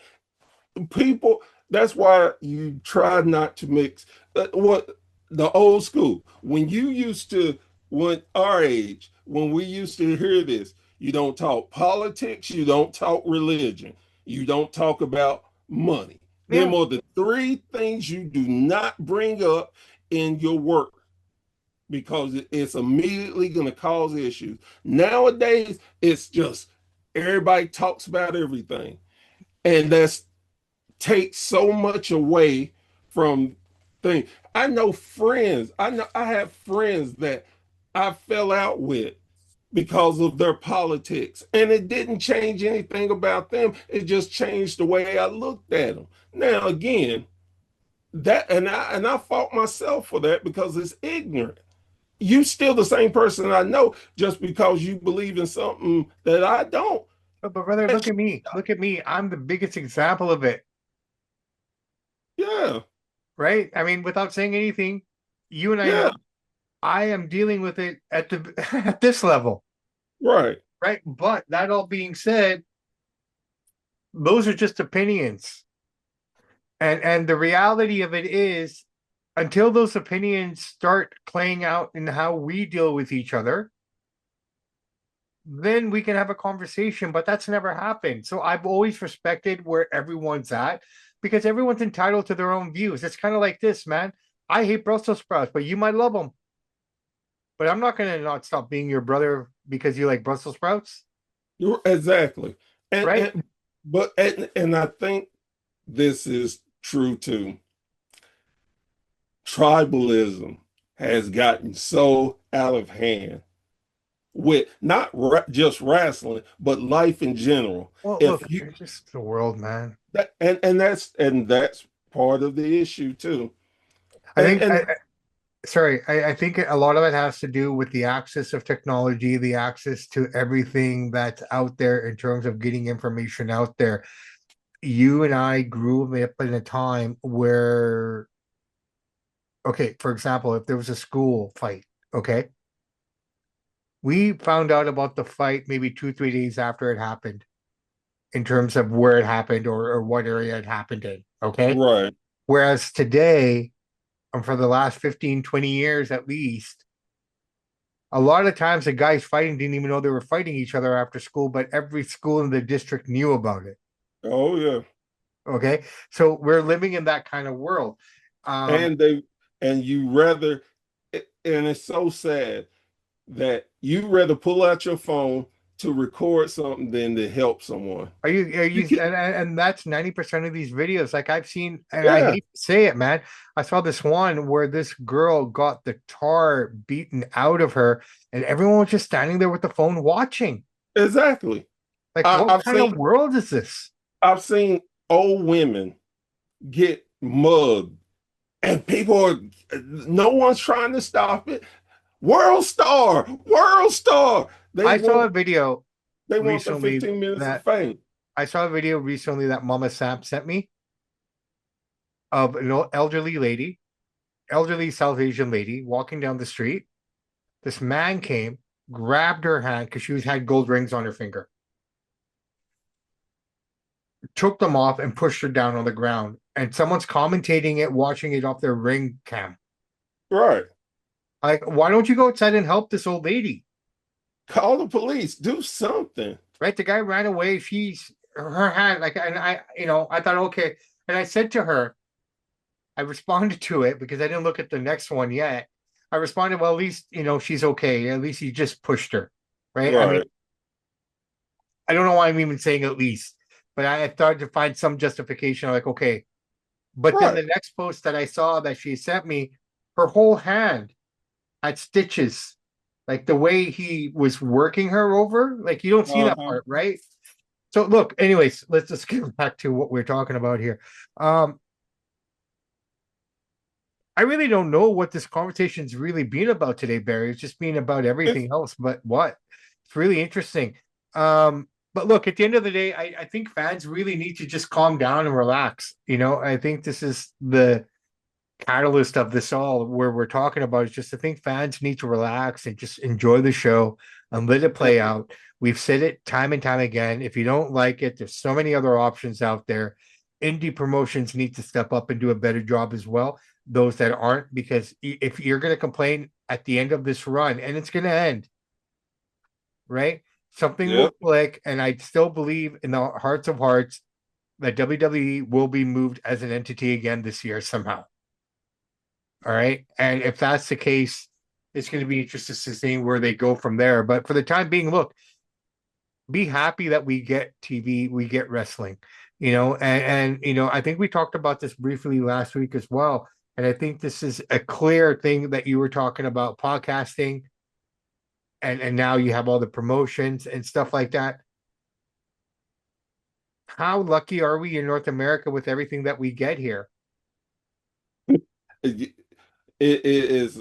People, that's why you try not to mix what the old school. When you used to, when our age, when we used to hear this, you don't talk politics, you don't talk religion, you don't talk about money. Yeah. Them are the three things you do not bring up in your work because it's immediately going to cause issues. Nowadays, it's just everybody talks about everything. And that's takes so much away from things. I have friends that I fell out with because of their politics. And it didn't change anything about them. It just changed the way I looked at them. Now again, that and I fought myself for that because it's ignorant. You still the same person I know just because you believe in something that I don't. But brother, And look at me. Look at me. I'm the biggest example of it, yeah, right? I mean, without saying anything, you and I yeah, know I am dealing with it at the at this level, right. right? But that all being said, those are just opinions. And the reality of it is until those opinions start playing out in how we deal with each other, then we can have a conversation, but that's never happened. So I've always respected where everyone's at because everyone's entitled to their own views. It's kind of like this, man. I hate Brussels sprouts, but you might love them. But I'm not going to not stop being your brother because you like Brussels sprouts, Exactly. And, right? and I think this is true too. Tribalism has gotten so out of hand with not just wrestling, but life in general. Well, If look, you it's just the world, man. and that's part of the issue too. I And think and sorry, I think a lot of it has to do with the access of technology, the access to everything that's out there in terms of getting information out there. You and I grew up in a time where, okay, for example, if there was a school fight, okay, we found out about the fight maybe 2, 3 days after it happened in terms of where it happened or what area it happened in, okay? right, Whereas today, and for the last 15, 20 years at least, a lot of times the guys fighting didn't even know they were fighting each other after school, but every school in the district knew about it. oh yeah, Okay. So we're living in that kind of world. Um, and they and you rather, and it's so sad that you rather pull out your phone to record something than to help someone. are You you can, and that's 90% of these videos. Like I've seen, and I yeah, hate to say it, man. I saw this one where this girl got the tar beaten out of her, and everyone was just standing there with the phone watching. exactly. Like, I, what I've kind seen of world is this? I've seen old women get mugged and people are, no one's trying to stop it. World star, world star. They I saw a want video they want the recently 15 minutes of that fame. Mama Samp sent me of an elderly lady, elderly South Asian lady walking down the street. This man came, grabbed her hand because she had gold rings on her finger, took them off and pushed her down on the ground. And someone's commentating it, watching it off their ring cam. Right. Like, why don't you go outside and help this old lady? Call the police. Do something. Right? The guy ran away. She's her hand, like, and I thought, okay. And I said to her, I responded to it because I didn't look at the next one yet. I responded, well, at least, she's okay. At least he just pushed her. Right. I mean, Right. I don't know why I'm even saying at least, but I started to find some justification. Like, okay. But then Right. the next post that I saw that she sent me, her whole hand had stitches, like the way he was working her over. Like you don't see that Uh-huh. part, right? So look, anyways, let's just get back to what we're talking about here. Um, I really don't know what this conversation's really been about today, Barry. It's just been about It's, everything else, but what? It's really interesting. But look, at the end of the day, I think fans really need to just calm down and relax. I think this is the catalyst of this all where we're talking about is just I think fans need to relax and just enjoy the show and let it play out. We've said it time and time again. If you don't like it, there's so many other options out there. Indie promotions need to step up and do a better job as well. Those that aren't, because if you're going to complain at the end of this run, and it's going to end, right? Something will yep. click, and I still believe in the hearts of hearts that WWE will be moved as an entity again this year somehow. All right. And if that's the case, it's going to be interesting to see where they go from there. But for the time being, look, be happy that we get TV, we get wrestling, I think we talked about this briefly last week as well. And I think this is a clear thing that you were talking about podcasting, and now you have all the promotions and stuff like that. How lucky are we in North America with everything that we get here It is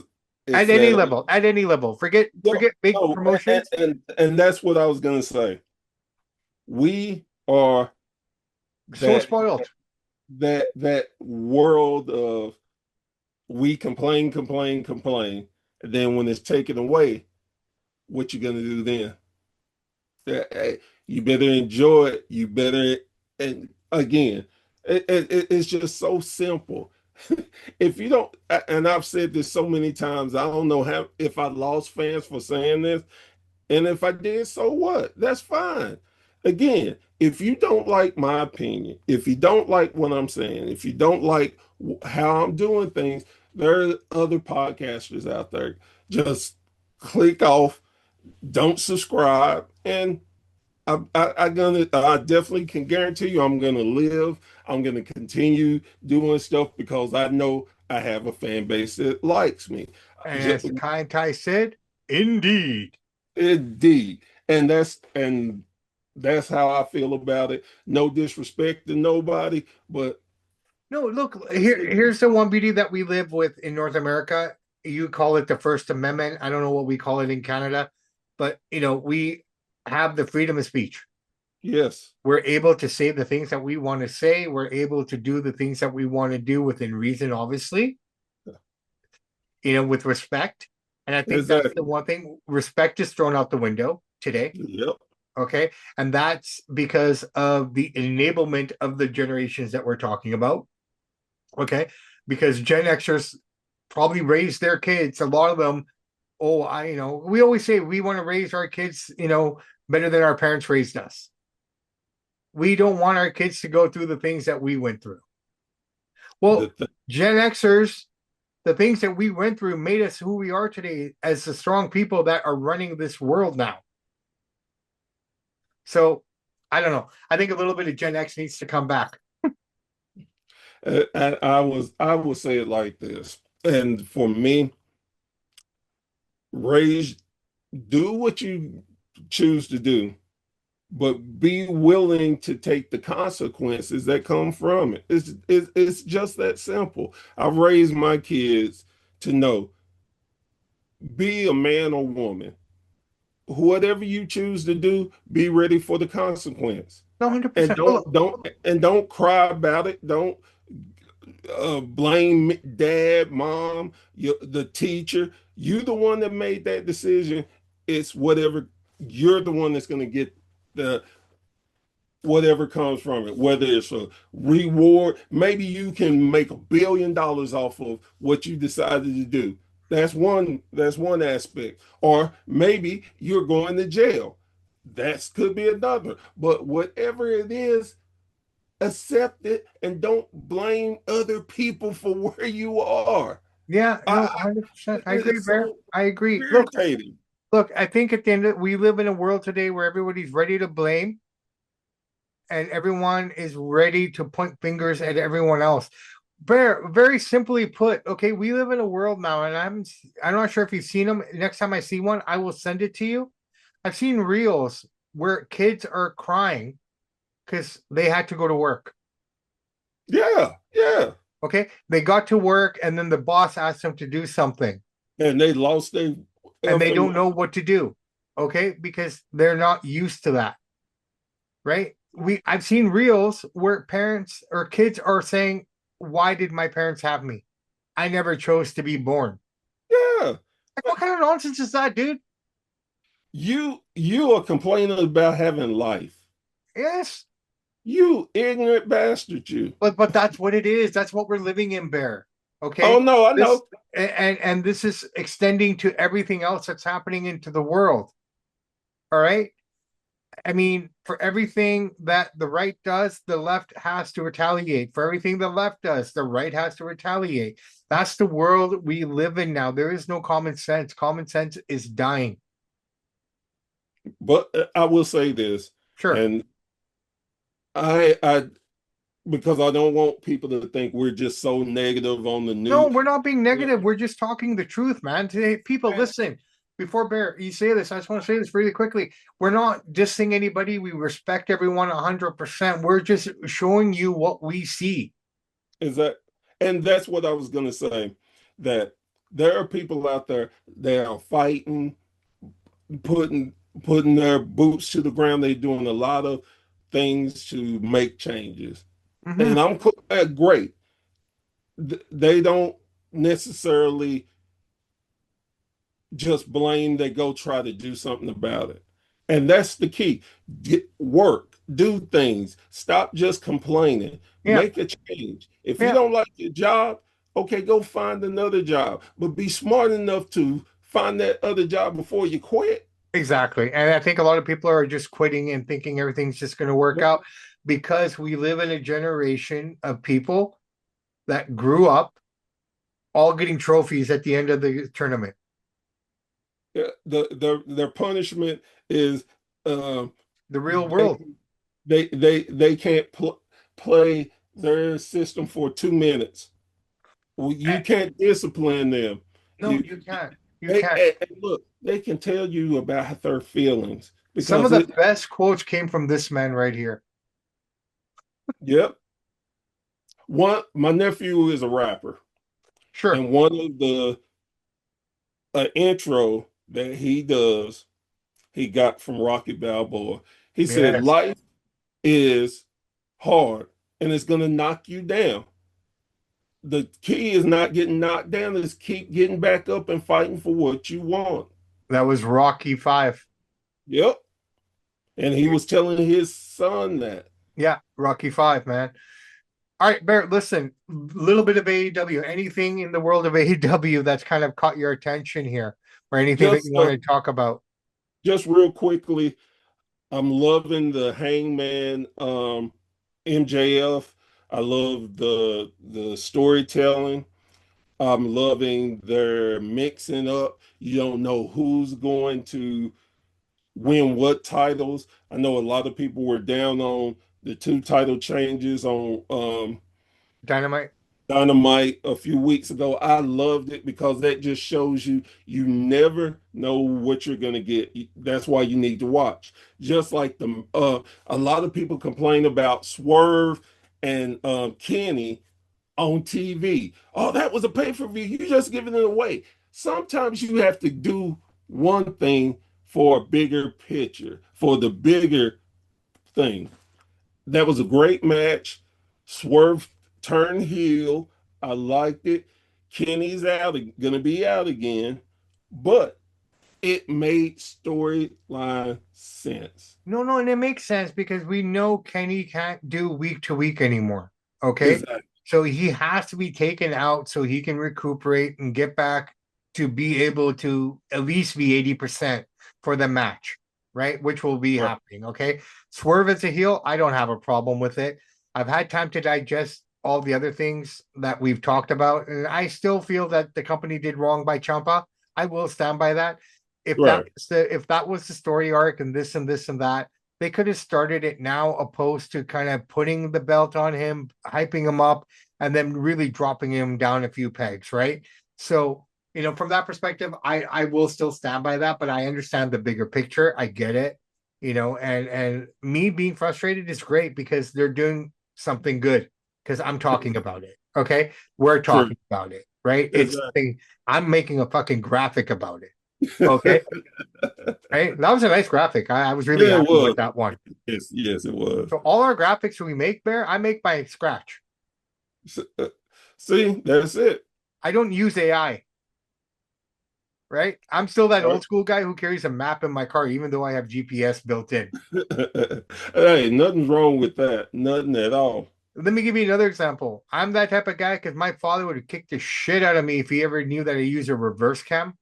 it's at any that level, at any level. Forget no, forget big no, promotions. and that's what I was gonna say. We are So that spoiled. that world of we complain, complain, complain, and then when it's taken away, what you gonna do then? Hey, you better enjoy it. You better, and again, it's just so simple. If you don't, and I've said this so many times, I don't know how if I lost fans for saying this, and if I did, so what? That's fine. Again, if you don't like my opinion, if you don't like what I'm saying, if you don't like how I'm doing things, there are other podcasters out there. Just click off, don't subscribe, and I definitely can guarantee you I'm gonna live. I'm gonna continue doing stuff because I know I have a fan base that likes me. And Just, as the Kai and Tai said, indeed. indeed, and that's how I feel about it. No disrespect to nobody, but No, look, here's the one beauty that we live with in North America. You call it the First Amendment. I don't know what we call it in Canada, but we have the freedom of speech. yes, We're able to say the things that we want to say. We're able to do the things that we want to do within reason, obviously, with respect. And I think that's the exactly. one thing. Respect is thrown out the window today. Yep. Okay. And that's because of the enablement of the generations that we're talking about. Okay. Because Gen Xers probably raise their kids, a lot of them. Oh, we always say we want to raise our kids, better than our parents raised us. We don't want our kids to go through the things that we went through. The Well, th Gen Xers, the things that we went through made us who we are today as the strong people that are running this world now. So I don't know. I think a little bit of Gen X needs to come back. I will say it like this, and for me, raise do what you choose to do, but be willing to take the consequences that come from it. It's just that simple. I've raised my kids to know, be a man or woman. Whatever you choose to do, be ready for the consequence. No, And 100%. Well, don't cry about it. Don't blame dad, mom, the teacher. You the one that made that decision. It's whatever, you're the one that's going to get the whatever comes from it, whether it's a reward. Maybe you can make $1 billion off of what you decided to do. That's one aspect. Or maybe you're going to jail. That could be another. But whatever it is, accept it and don't blame other people for where you are. yeah, no, I, 100%. I agree, it's Bear. so I agree. irritating. Look, I think at the end we live in a world today where everybody's ready to blame and everyone is ready to point fingers at everyone else. Bear, very simply put, okay, we live in a world now, and I'm not sure if you've seen them. Next time I see one, I will send it to you. I've seen reels where kids are crying because they had to go to work. Yeah, yeah. Okay. They got to work and then the boss asked them to do something And they lost their and they effing don't know what to do. Okay. Because they're not used to that. Right. I've seen reels where parents or kids are saying, why did my parents have me? I never chose to be born. yeah. Like, what kind of nonsense is that, dude? You are complaining about having life. Yes. You ignorant bastard, you. But that's what it is. That's what we're living in, Bear. Oh Okay. no, I This know. and this is extending to everything else that's happening into the world. All right. I mean, for everything that the right does, the left has to retaliate. For everything the left does, the right has to retaliate. That's the world we live in now. There is no common sense. Common sense is dying. But I will say this, Sure. and I because I don't want people to think we're just so negative on the No, news. we're not being negative. We're just talking the truth, man. Today, people, listen. Before Bear, you say this, I just want to say this really quickly. We're not dissing anybody. We respect everyone 100%. We're just showing you what we see. Is that, and that's what I was gonna say, that there are people out there that are fighting, putting putting their boots to the ground. They're doing a lot of things to make changes. Hmm. And great. They don't necessarily just blame, they go try to do something about it. And that's the key. Get work, do things, stop just complaining, Yeah, make a change. If you yeah. don't like your job, okay, go find another job, but be smart enough to find that other job before you quit. Exactly. And I think a lot of people are just quitting and thinking everything's just going to work Yep. out because we live in a generation of people that grew up all getting trophies at the end of the tournament. Yeah, their punishment is um, The real they world. they can't play their system for 2 minutes. Well, Eh, you can't discipline them. No, You, you can't. You they, can't. and look, they can tell you about their feelings Some of because the it. best quotes came from this man right here. Yep. My nephew is a rapper, Sure. and one of the intro that he does, he got from Rocky Balboa. He said, Yes. "Life is hard, and it's gonna knock you down. The key is not getting knocked down; is keep getting back up and fighting for what you want." That was Rocky Five. Yep. And he was telling his son that. Yeah, Rocky Five, man. All right, Barrett, listen, a little bit of AEW. Anything in the world of AEW that's kind of caught your attention here, or anything that you Just want to talk about? just real quickly, I'm loving the Hangman MJF. I love the storytelling. I'm loving their mixing up. You don't know who's going to win what titles. I know a lot of people were down on the two title changes on Dynamite? Dynamite a few weeks ago. I loved it because that just shows you you never know what you're gonna get. That's why you need to watch. Just like a lot of people complain about Swerve and Kenny on TV. Oh, that was a pay-per-view. You just giving it away. Sometimes you have to do one thing for a bigger picture, for the bigger thing. That was a great match. Swerve turned heel. I liked it. Kenny's out, gonna be out again, but it made storyline sense. No, no, and it makes sense because we know Kenny can't do week to week anymore. Okay. Exactly. So he has to be taken out so he can recuperate and get back to be able to at least be 80% for the match, right? Which will be Right. happening. Okay. Swerve as a heel, I don't have a problem with it. I've had time to digest all the other things that we've talked about, and I still feel that the company did wrong by Champa. I will stand by that. Right. If that was the story arc and this and this and that, they could have started it now, opposed to kind of putting the belt on him, hyping him up, and then really dropping him down a few pegs, right? So, from that perspective, I will still stand by that, but I understand the bigger picture. I get it, and me being frustrated is great because they're doing something good because I'm talking about it. Okay, we're True. talking about it, right? It's Exactly. something I'm making a fucking graphic about it. Okay. Right. That was a nice graphic. I was really Yeah, it happy with was. that one. Yes, yes, it was. So all our graphics we make, Bear, I make by scratch. See, that's it. I don't use AI. Right. I'm still that All old school guy who carries a map in my car, even though I have GPS built in. right. Hey, nothing's wrong with that. Nothing at all. Let me give you another example. I'm that type of guy because my father would have kicked the shit out of me if he ever knew that I use a reverse cam.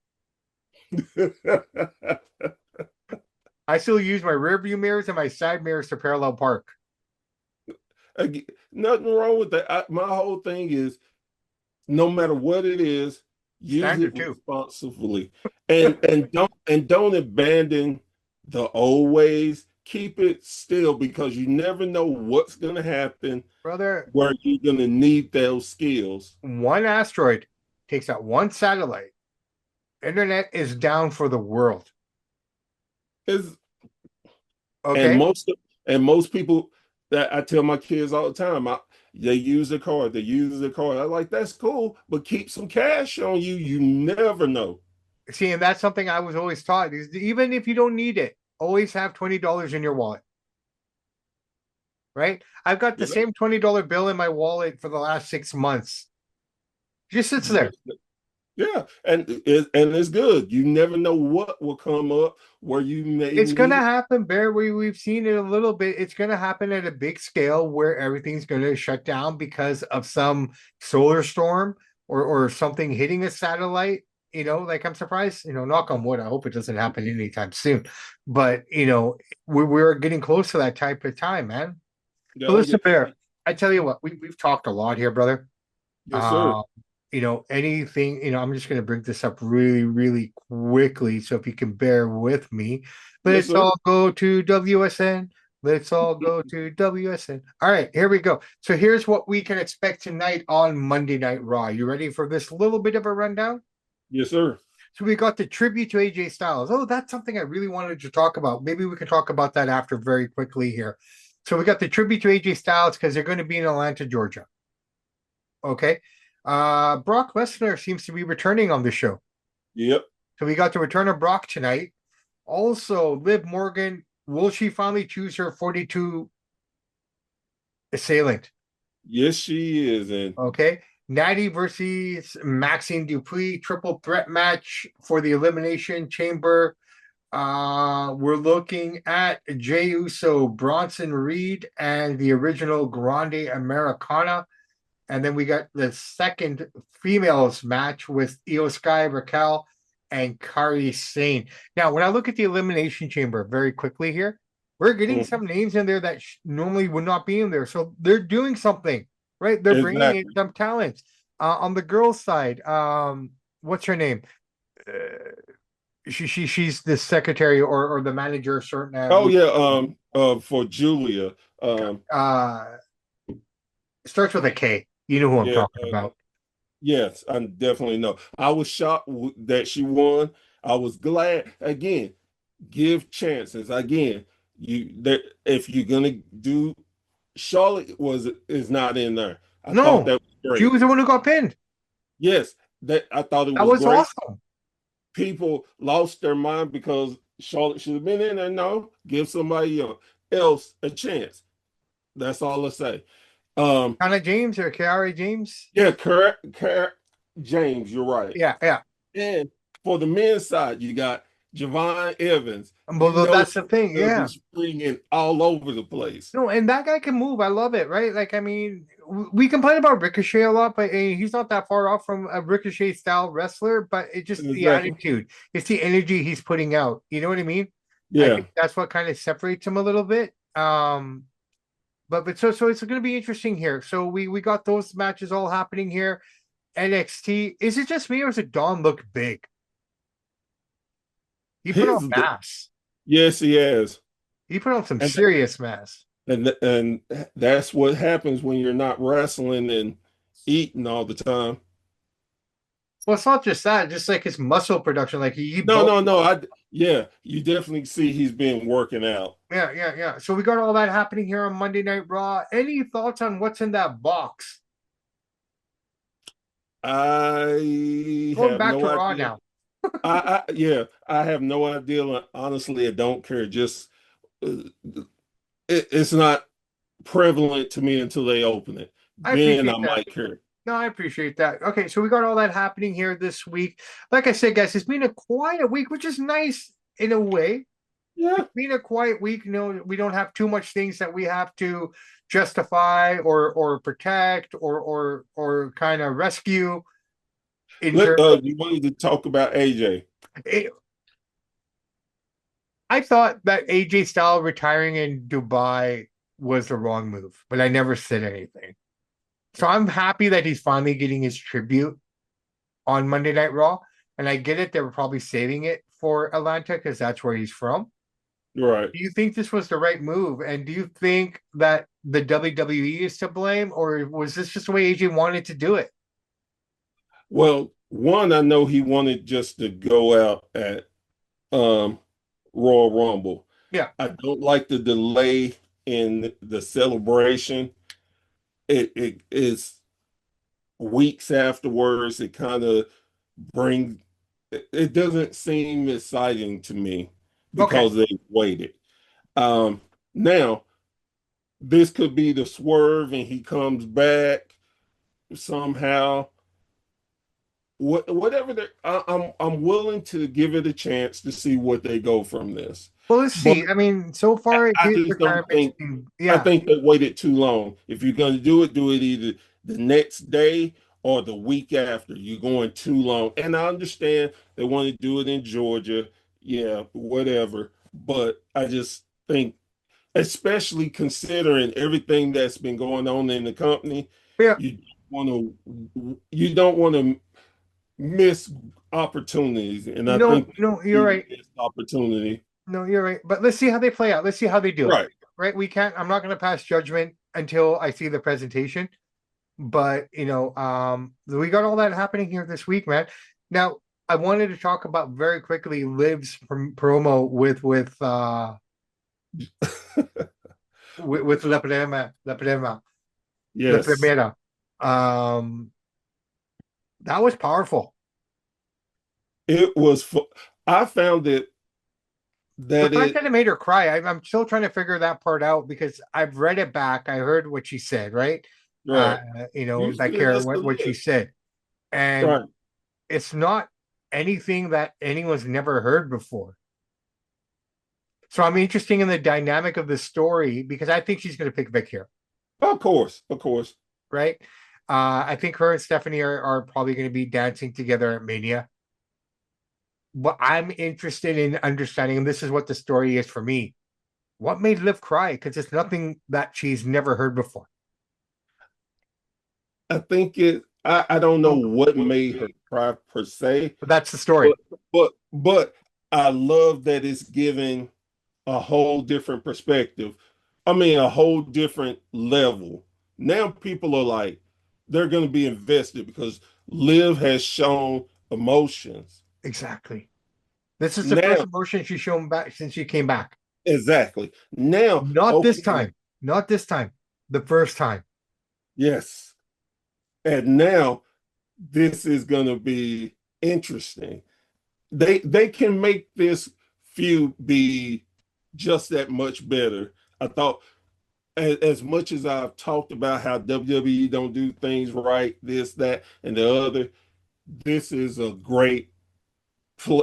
I still use my rear view mirrors and my side mirrors to parallel park. Nothing wrong with that. My whole thing is no matter what it is, use it Standard too. responsibly, and don't abandon the old ways. Keep it still because you never know what's going to happen Brother, where you're going to need those skills. one asteroid takes out one satellite. Internet is down for the world. It's, and Okay. most people that I tell my kids all the time, they use a card. They use a card. I'm like, that's cool, but keep some cash on you. You never know. See, and that's something I was always taught is even if you don't need it, always have $20 in your wallet. Right. I've got the Yeah. same $20 bill in my wallet for the last 6 months. Just sits there. Yeah, and it's good. You never know what will come up where you may It's gonna need. happen, Bear. We've seen it a little bit. It's gonna happen at a big scale where everything's gonna shut down because of some solar storm or something hitting a satellite. Like I'm surprised, knock on wood. I hope it doesn't happen anytime soon. But we're getting close to that type of time, man. But Oh yeah, listen, Bear, I tell you what, we've talked a lot here, brother. yes sir, Uh, anything, I'm just going to bring this up really, really quickly. So if you can bear with me, yes let's sir. all go to WSN. Let's all go to WSN. All right, here we go. So here's what we can expect tonight on Monday Night Raw. You ready for this little bit of a rundown? Yes sir. So we got the tribute to AJ Styles. Oh, that's something I really wanted to talk about. Maybe we can talk about that after very quickly here. So we got the tribute to AJ Styles because they're going to be in Atlanta, Georgia. Okay. Brock Lesnar seems to be returning on the show. Yep. So we got the return of Brock tonight. Also, Liv Morgan, will she finally choose her 42 assailant? Yes, she is, and Okay. Natty versus Maxine Dupree, triple threat match for the Elimination Chamber. We're looking at Jey Uso, Bronson Reed, and the original Grande Americana. And then we got the second females match with Io Sky, Raquel, and Kari Sane. Now, when I look at the Elimination Chamber very quickly here, we're getting mhm, some names in there that normally would not be in there. So they're doing something, right? They're bringing in exactly. some talents. On the girls' side, what's her name? Uh, she's the secretary or the manager, certain Oh yeah. For Julia, starts with a K. You know who I'm Yeah. talking about. Yes, I definitely know. I was shocked that she won. I was glad. Again, give chances. Again, you that if you're gonna do Charlotte was is not in there. I thought No, that was she great. was the one who got pinned. Yes, that I thought it That was was great. awesome. People lost their mind because Charlotte should have been in there. No, give somebody else a chance. That's all I say. Um, Kind of James or Kiara James. yeah, correct, James, you're right. Yeah, yeah. And for the men's side, you got Javon Evans. You Well, know that's he's the thing. gonna be Yeah. springing all over the place. No, and that guy can move. I love it, right? Like, I mean, we complain about Ricochet a lot, but he's not that far off from a Ricochet style wrestler. But it's just the Exactly. attitude, it's the energy he's putting out. You know what I mean? I Yeah. think that's what kind of separates him a little bit. But it's going to be interesting here. So we got those matches all happening here. NXT. Is it just me or is it Don look big? He put on He's mass. yes, he has. He put on some And serious mass. and that's what happens when you're not wrestling and eating all the time. Well, it's not just that, just like his muscle production. Like he No, bulked. no, no. I yeah, you definitely see he's been working out. Yeah, yeah, yeah. So we got all that happening here on Monday Night Raw. Any thoughts on what's in that box? I Going have back to no Raw idea. now. Yeah, I have no idea. Honestly, I don't care. Just uh, it's not prevalent to me until they open it. I Then I appreciate that. might care. No, I appreciate that. Okay, so we got all that happening here this week. Like I said, guys, it's been a quiet week, which is nice in a way. Yeah. It's been a quiet week. You know, we don't have too much things that we have to justify or protect or kind of rescue in terms of You wanted to talk about AJ. it. I thought that AJ Styles retiring in Dubai was the wrong move, but I never said anything. So I'm happy that he's finally getting his tribute on Monday Night Raw. And I get it, they were probably saving it for Atlanta because that's where he's from. Right. Do you think this was the right move? And do you think that the WWE is to blame, or was this just the way AJ wanted to do it? Well, one, I know he wanted just to go out at um Royal Rumble. Yeah. I don't like the delay in the celebration. It is weeks afterwards. It kind of brings it doesn't seem exciting to me Okay. because they waited. Um, Now this could be the swerve and he comes back somehow. Whatever I'm willing to give it a chance to see what they go from this. Well, let's But see. I mean, so far I his just don't retirement's think been, I yeah. think they waited too long. If you're gonna do it either the next day or the week after. You're going too long. And I understand they want to do it in Georgia. Yeah, whatever. But I just think, especially considering everything that's been going on in the company, Yeah. you don't want to miss opportunities. And I No, think no, you're he right. missed opportunity. No, you're right. But let's see how they play out. Let's see how they do it. Right. Right? We can't, I'm not going to pass judgment until I see the presentation. But, we got all that happening here this week, man. Now, I wanted to talk about very quickly Liv's promo with La Yes. Primera. Um, that was powerful. It was, I found it The that fact it, that it made her cry, I'm still trying to figure that part out because I've read it back. I heard what she said, right? Uh, right. that Usually Kara, that's the what she list. said. And Right. it's not anything that anyone's never heard before. So I'm interested in the dynamic of the story because I think she's going to pick Vic here, Of course. Of course. right? I think her and Stephanie are probably going to be dancing together at Mania. But I'm interested in understanding, and this is what the story is for me. What made Liv cry? Because it's nothing that she's never heard before. I don't know what made her cry per se, But that's the story. but but I love that it's giving a whole different perspective. I mean, a whole different level. Now people are like, they're going to be invested because Liv has shown emotions. Exactly. This is the first Now, emotion she's shown back since she came back. exactly. Now, Not this okay, time. Not this time. The first time. yes. And now this is going to be interesting. They can make this feud be just that much better. I thought as much as I've talked about how WWE don't do things right, this, that, and the other, this is a great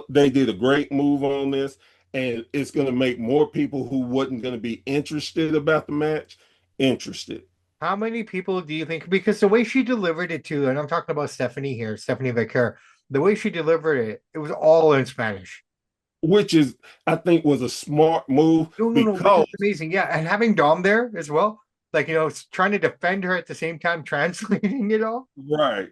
they did a great move on this, and it's going to make more people who wasn't going to be interested about the match interested. How many people do you think? Because the way she delivered it to, and I'm talking about Stephanie here, Stephanie Becker, the way she delivered it, it was all in Spanish. Which is, I think, was a smart move No, no, no, which is because, amazing. Yeah, and having Dom there as well, like trying to defend her at the same time, translating it all, right.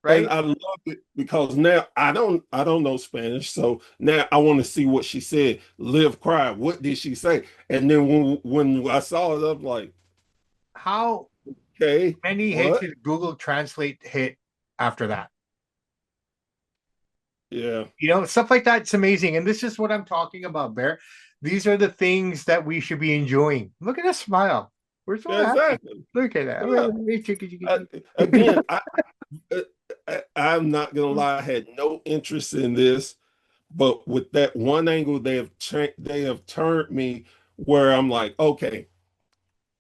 And right? I love it because now I don't know Spanish, so now I want to see what she said. Liv cried. What did she say? And then when I saw it, I'm like, How okay, many hits what? did Google Translate hit after that? Yeah, Stuff like that. It's amazing. And this is what I'm talking about, Bear. These are the things that we should be enjoying. Look at us smile. We're so happy. exactly. Look at Yeah. that. Again, I'm not gonna lie, I had no interest in this, but with that one angle, they have turned me where I'm like, okay,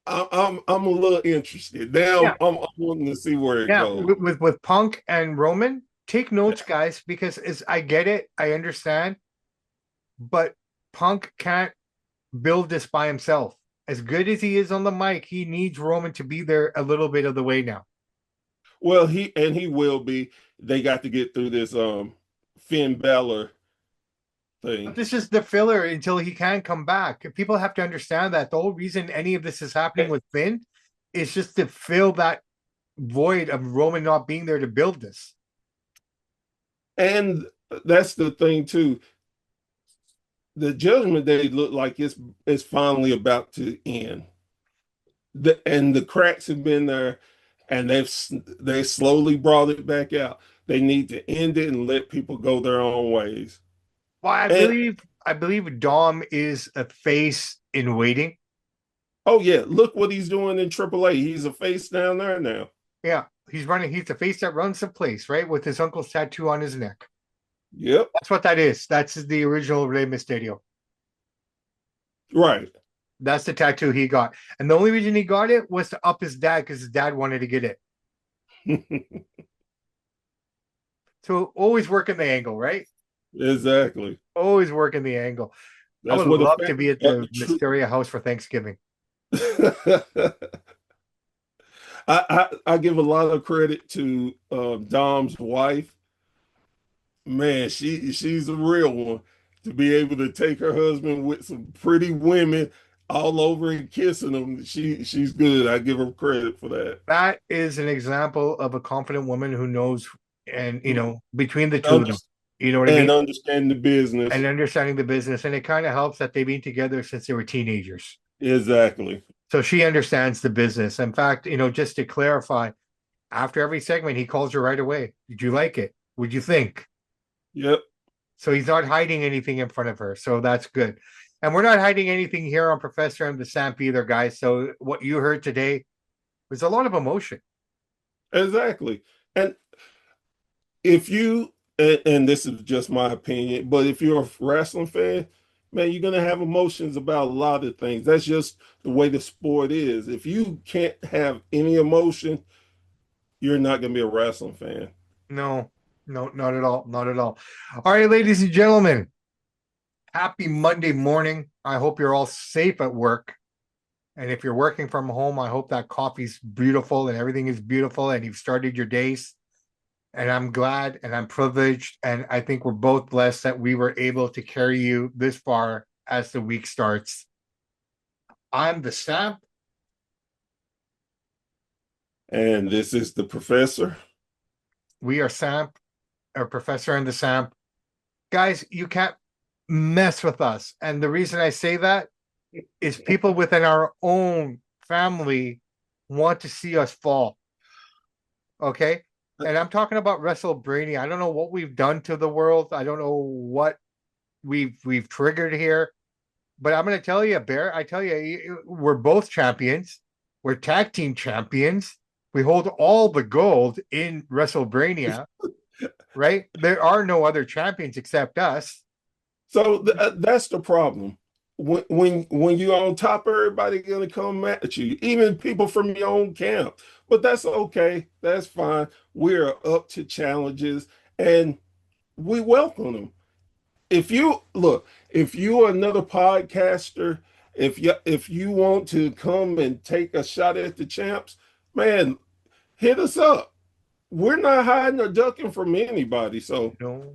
I'm a little interested now. Yeah, I'm wanting to see where it yeah. goes. With Punk and Roman, take notes, guys, because I get it, I understand, but Punk can't build this by himself. As good as he is on the mic, he needs Roman to be there a little bit of the way now. Well, he will be. They got to get through this Finn Balor But thing. this is the filler until he can come back. People have to understand that the whole reason any of this is happening with Finn is just to fill that void of Roman not being there to build this. And that's the thing too. The Judgment Day look like it's finally about to end. And the cracks have been there, and they slowly brought it back out. They need to end it and let people go their own ways. Well, And I believe Dom is a face in waiting. oh yeah, look what he's doing in AAA. He's a face down there now. Yeah, he's the face that runs the place, right? With his uncle's tattoo on his neck. Yep, That's what that is. That's the original Rey Mysterio. right. That's the tattoo he got. And the only reason he got it was to up his dad because his dad wanted to get it. So always working the angle, right? Exactly. Always working the angle. I That's would what a love fan to be at of the the truth. Mysteria house for Thanksgiving. I give a lot of credit to Dom's wife. Man, she's a real one to be able to take her husband with some pretty women all over and kissing them. She's good. I give her credit for that. That is an example of a confident woman who knows, and between the two of Under- them, you know what I and mean? understand the And business. understanding the business. And it kind of helps that they've been together since they were teenagers. Exactly. So she understands the business. In fact, just to clarify, after every segment, he calls her right away. Did you like it? Would you think? Yep. So he's not hiding anything in front of her. So that's good. And we're not hiding anything here on Professor and the Samp either, guys. So what you heard today was a lot of emotion. Exactly. And if you and this is just my opinion, but if you're a wrestling fan, man, you're gonna have emotions about a lot of things. That's just the way the sport is. If you can't have any emotion, you're not gonna be a wrestling fan. No, no, not at all. Not at all. All right, ladies and gentlemen, happy Monday morning. I hope you're all safe at work. And if you're working from home, I hope that coffee's beautiful and everything is beautiful and you've started your days. And I'm glad and I'm privileged. And I think we're both blessed that we were able to carry you this far as the week starts. I'm the Samp. And this is the professor. We are Samp, or Professor and the Samp. Guys, you can't mess with us. And the reason I say that is people within our own family want to see us fall. Okay. And I'm talking about WrestleBrania. I don't know what we've done to the world. I don't know what we've triggered here. But I'm going to tell you, Bear, I tell you, we're both champions. We're tag team champions. We hold all the gold in WrestleBrania, right? There are no other champions except us. So that's the problem. When you're on top, everybody gonna come at you, even people from your own camp. But that's okay. That's fine. We're up to challenges and we welcome them. If you look, if you are another podcaster, if you want to come and take a shot at the champs, man, hit us up. We're not hiding or ducking from anybody. So No,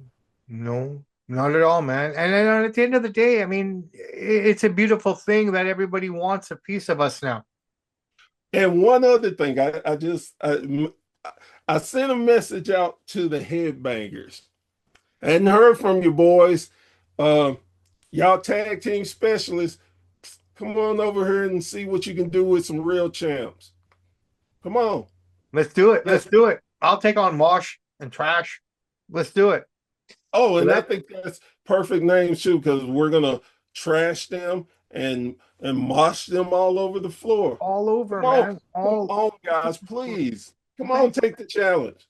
no, not at all, man. And then at the end of the day, I mean, it's a beautiful thing that everybody wants a piece of us now. and one other thing, I sent a message out to the headbangers. I hadn't heard from you boys. Uh, y'all tag team specialists, come on over here and see what you can do with some real champs. Come on. Let's do it. Let's Let's, do it. I'll take on Wash and Trash. Let's do it. oh, and I Let think that's perfect name too, because we're gonna trash them and mosh them all over the floor. all over, Come on, man. come All on, guys, please. Come on, take the challenge.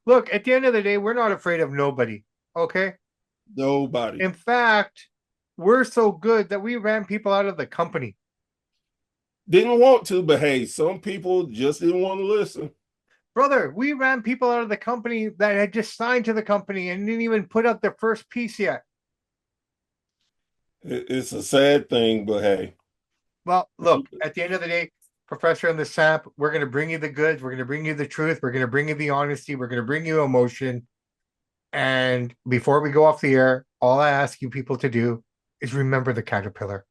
look, at the end of the day, we're not afraid of nobody. Okay. Nobody. In fact, we're so good that we ran people out of the company. Didn't want to, but hey, some people just didn't want to listen. Brother, we ran people out of the company that had just signed to the company and didn't even put up their first piece yet. It's a sad thing, but hey. Well, look, at the end of the day, Professor and the Samp, we're going to bring you the goods. We're going to bring you the truth. We're going to bring you the honesty. We're going to bring you emotion. And before we go off the air, all I ask you people to do is remember the caterpillar.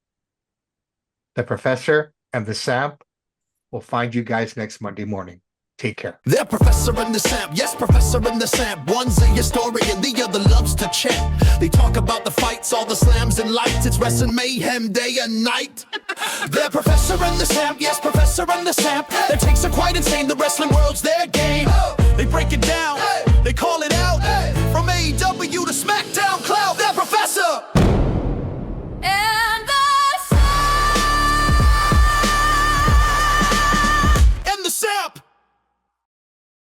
The Professor and the Samp will find you guys next Monday morning. Take care. They're Professor and the Samp, yes, Professor and the Samp. One's a historian, the other loves to chant. They talk about the fights, all the slams and lights. It's wrestling mayhem day and night. They're Professor and the Samp, yes, Professor and the Samp. Their takes are quite insane, the wrestling world's their game. They break it down